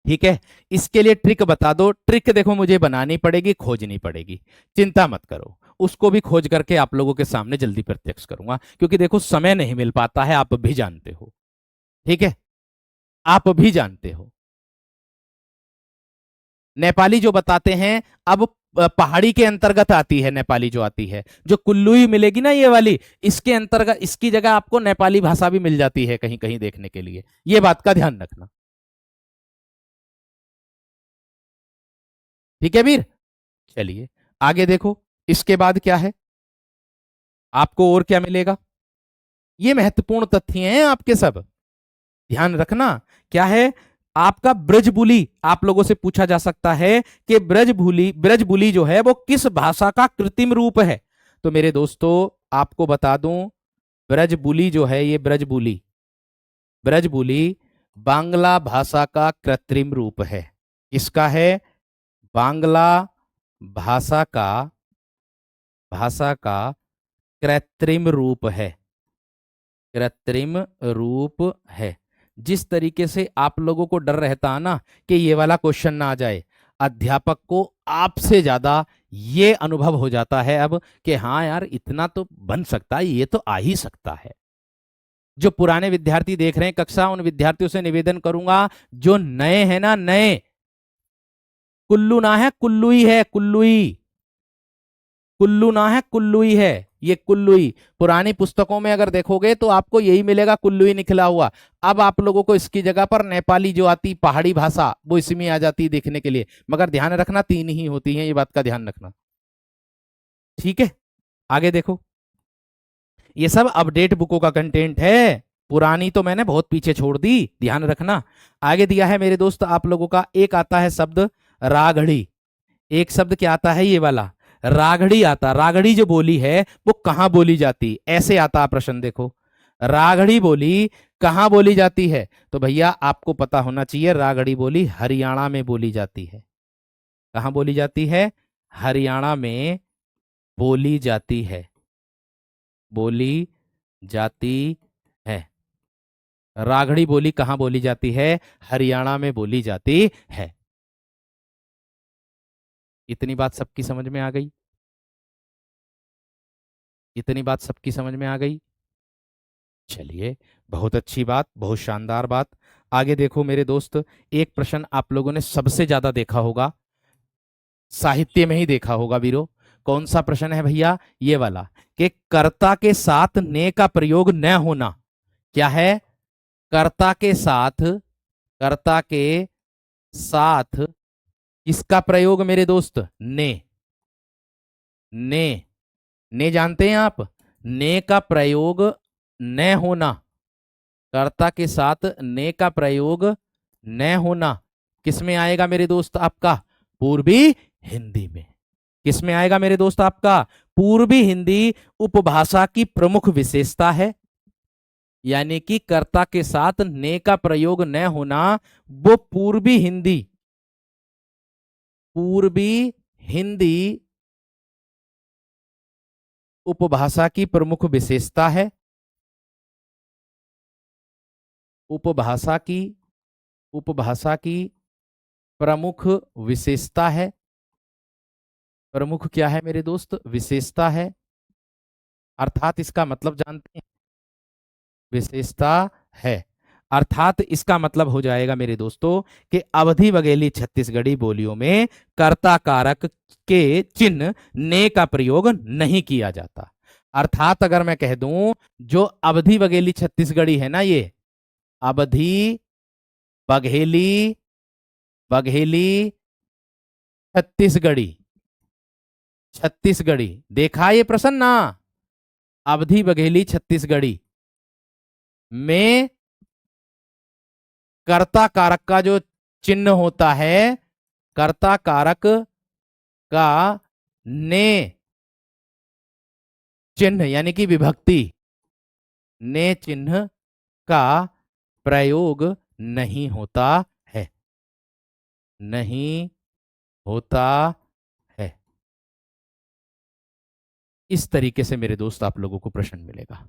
ठीक है, इसके लिए ट्रिक बता दो, ट्रिक देखो मुझे बनानी पड़ेगी, खोजनी पड़ेगी, चिंता मत करो, उसको भी खोज करके आप लोगों के सामने जल्दी प्रत्यक्ष करूंगा, क्योंकि देखो समय नहीं मिल पाता है, आप भी जानते हो। ठीक है, आप भी जानते हो, नेपाली जो बताते हैं, अब पहाड़ी के अंतर्गत आती है नेपाली जो आती है, जो कुल्लुई मिलेगी ना ये वाली, इसके अंतर्गत, इसकी जगह आपको नेपाली भाषा भी मिल जाती है कहीं कहीं देखने के लिए, ये बात का ध्यान रखना। ठीक है वीर। चलिए आगे देखो, इसके बाद क्या है, आपको और क्या मिलेगा। ये महत्वपूर्ण तथ्य हैं आपके सब, ध्यान रखना। क्या है, आपका ब्रजबुली, आप लोगों से पूछा जा सकता है कि ब्रजबुली, ब्रजबुली जो है वो किस भाषा का कृत्रिम रूप है। तो मेरे दोस्तों आपको बता दूं, ब्रजबुली जो है, ये ब्रजबुली, ब्रजबुली बांग्ला भाषा का कृत्रिम रूप है। किसका है, बांग्ला भाषा का, भाषा का कृत्रिम रूप है, कृत्रिम रूप है। जिस तरीके से आप लोगों को डर रहता है ना कि ये वाला क्वेश्चन ना आ जाए, अध्यापक को आपसे ज्यादा ये अनुभव हो जाता है अब कि हाँ यार इतना तो बन सकता है, ये तो आ ही सकता है। जो पुराने विद्यार्थी देख रहे हैं कक्षा, उन विद्यार्थियों से निवेदन करूंगा, जो नए हैं ना, नए, कुल्लू ना है कुल्लुई है, कुल्लुई, कुल्लू ना है कुल्लुई है, ये कुल्लुई। पुरानी पुस्तकों में अगर देखोगे तो आपको यही मिलेगा, कुल्लुई निकला हुआ। अब आप लोगों को इसकी जगह पर नेपाली जो आती पहाड़ी भाषा, वो इसमें आ जाती है देखने के लिए, मगर ध्यान रखना तीन ही होती हैं, ये बात का ध्यान रखना। ठीक है, आगे देखो, ये सब अपडेट बुकों का कंटेंट है, पुरानी तो मैंने बहुत पीछे छोड़ दी, ध्यान रखना। आगे दिया है मेरे दोस्त आप लोगों का, एक आता है शब्द रागड़ी, एक शब्द क्या आता है, ये वाला रागड़ी आता। रागड़ी जो बोली है वो कहां बोली जाती, ऐसे आता प्रश्न, देखो रागड़ी बोली कहां बोली जाती है। तो भैया आपको पता होना चाहिए, रागड़ी बोली हरियाणा में बोली जाती है। कहां बोली जाती है, हरियाणा में बोली जाती है, बोली जाती है। रागड़ी बोली कहां बोली जाती है, हरियाणा में बोली जाती है। इतनी बात सबकी समझ में आ गई, इतनी बात सबकी समझ में आ गई। चलिए, बहुत अच्छी बात, बहुत शानदार बात। आगे देखो मेरे दोस्त, एक प्रश्न आप लोगों ने सबसे ज्यादा देखा होगा, साहित्य में ही देखा होगा वीरो। कौन सा प्रश्न है भैया, ये वाला, कि कर्ता के साथ ने का प्रयोग न होना। क्या है, कर्ता के साथ, कर्ता के साथ किसका प्रयोग मेरे दोस्त, ने, ने, ने जानते हैं आप, ने का प्रयोग न होना, कर्ता के साथ ने का प्रयोग न होना किसमें आएगा मेरे दोस्त आपका, पूर्वी हिंदी में। किसमें आएगा मेरे दोस्त आपका, पूर्वी हिंदी उपभाषा की प्रमुख विशेषता है। यानी कि कर्ता के साथ ने का प्रयोग न होना, वो पूर्वी हिंदी, पूर्वी हिंदी उपभाषा की प्रमुख विशेषता है। उपभाषा की, उपभाषा की प्रमुख विशेषता है। प्रमुख क्या है मेरे दोस्त, विशेषता है, अर्थात इसका मतलब जानते हैं, विशेषता है। अर्थात इसका मतलब हो जाएगा मेरे दोस्तों कि अवधि बघेली छत्तीसगढ़ी बोलियों में कर्ता कारक के चिन्ह ने का प्रयोग नहीं किया जाता। अर्थात अगर मैं कह दूं, जो अवधि बघेली छत्तीसगढ़ी है ना, ये अवधि बघेली, बघेली छत्तीसगढ़ी, छत्तीसगढ़ी, देखा ये प्रश्न ना, अवधि बघेली छत्तीसगढ़ी में कर्ता कारक का जो चिन्ह होता है, कर्ता कारक का ने चिन्ह यानी कि विभक्ति, ने चिन्ह का प्रयोग नहीं होता है, नहीं होता है। इस तरीके से मेरे दोस्त आप लोगों को प्रश्न मिलेगा।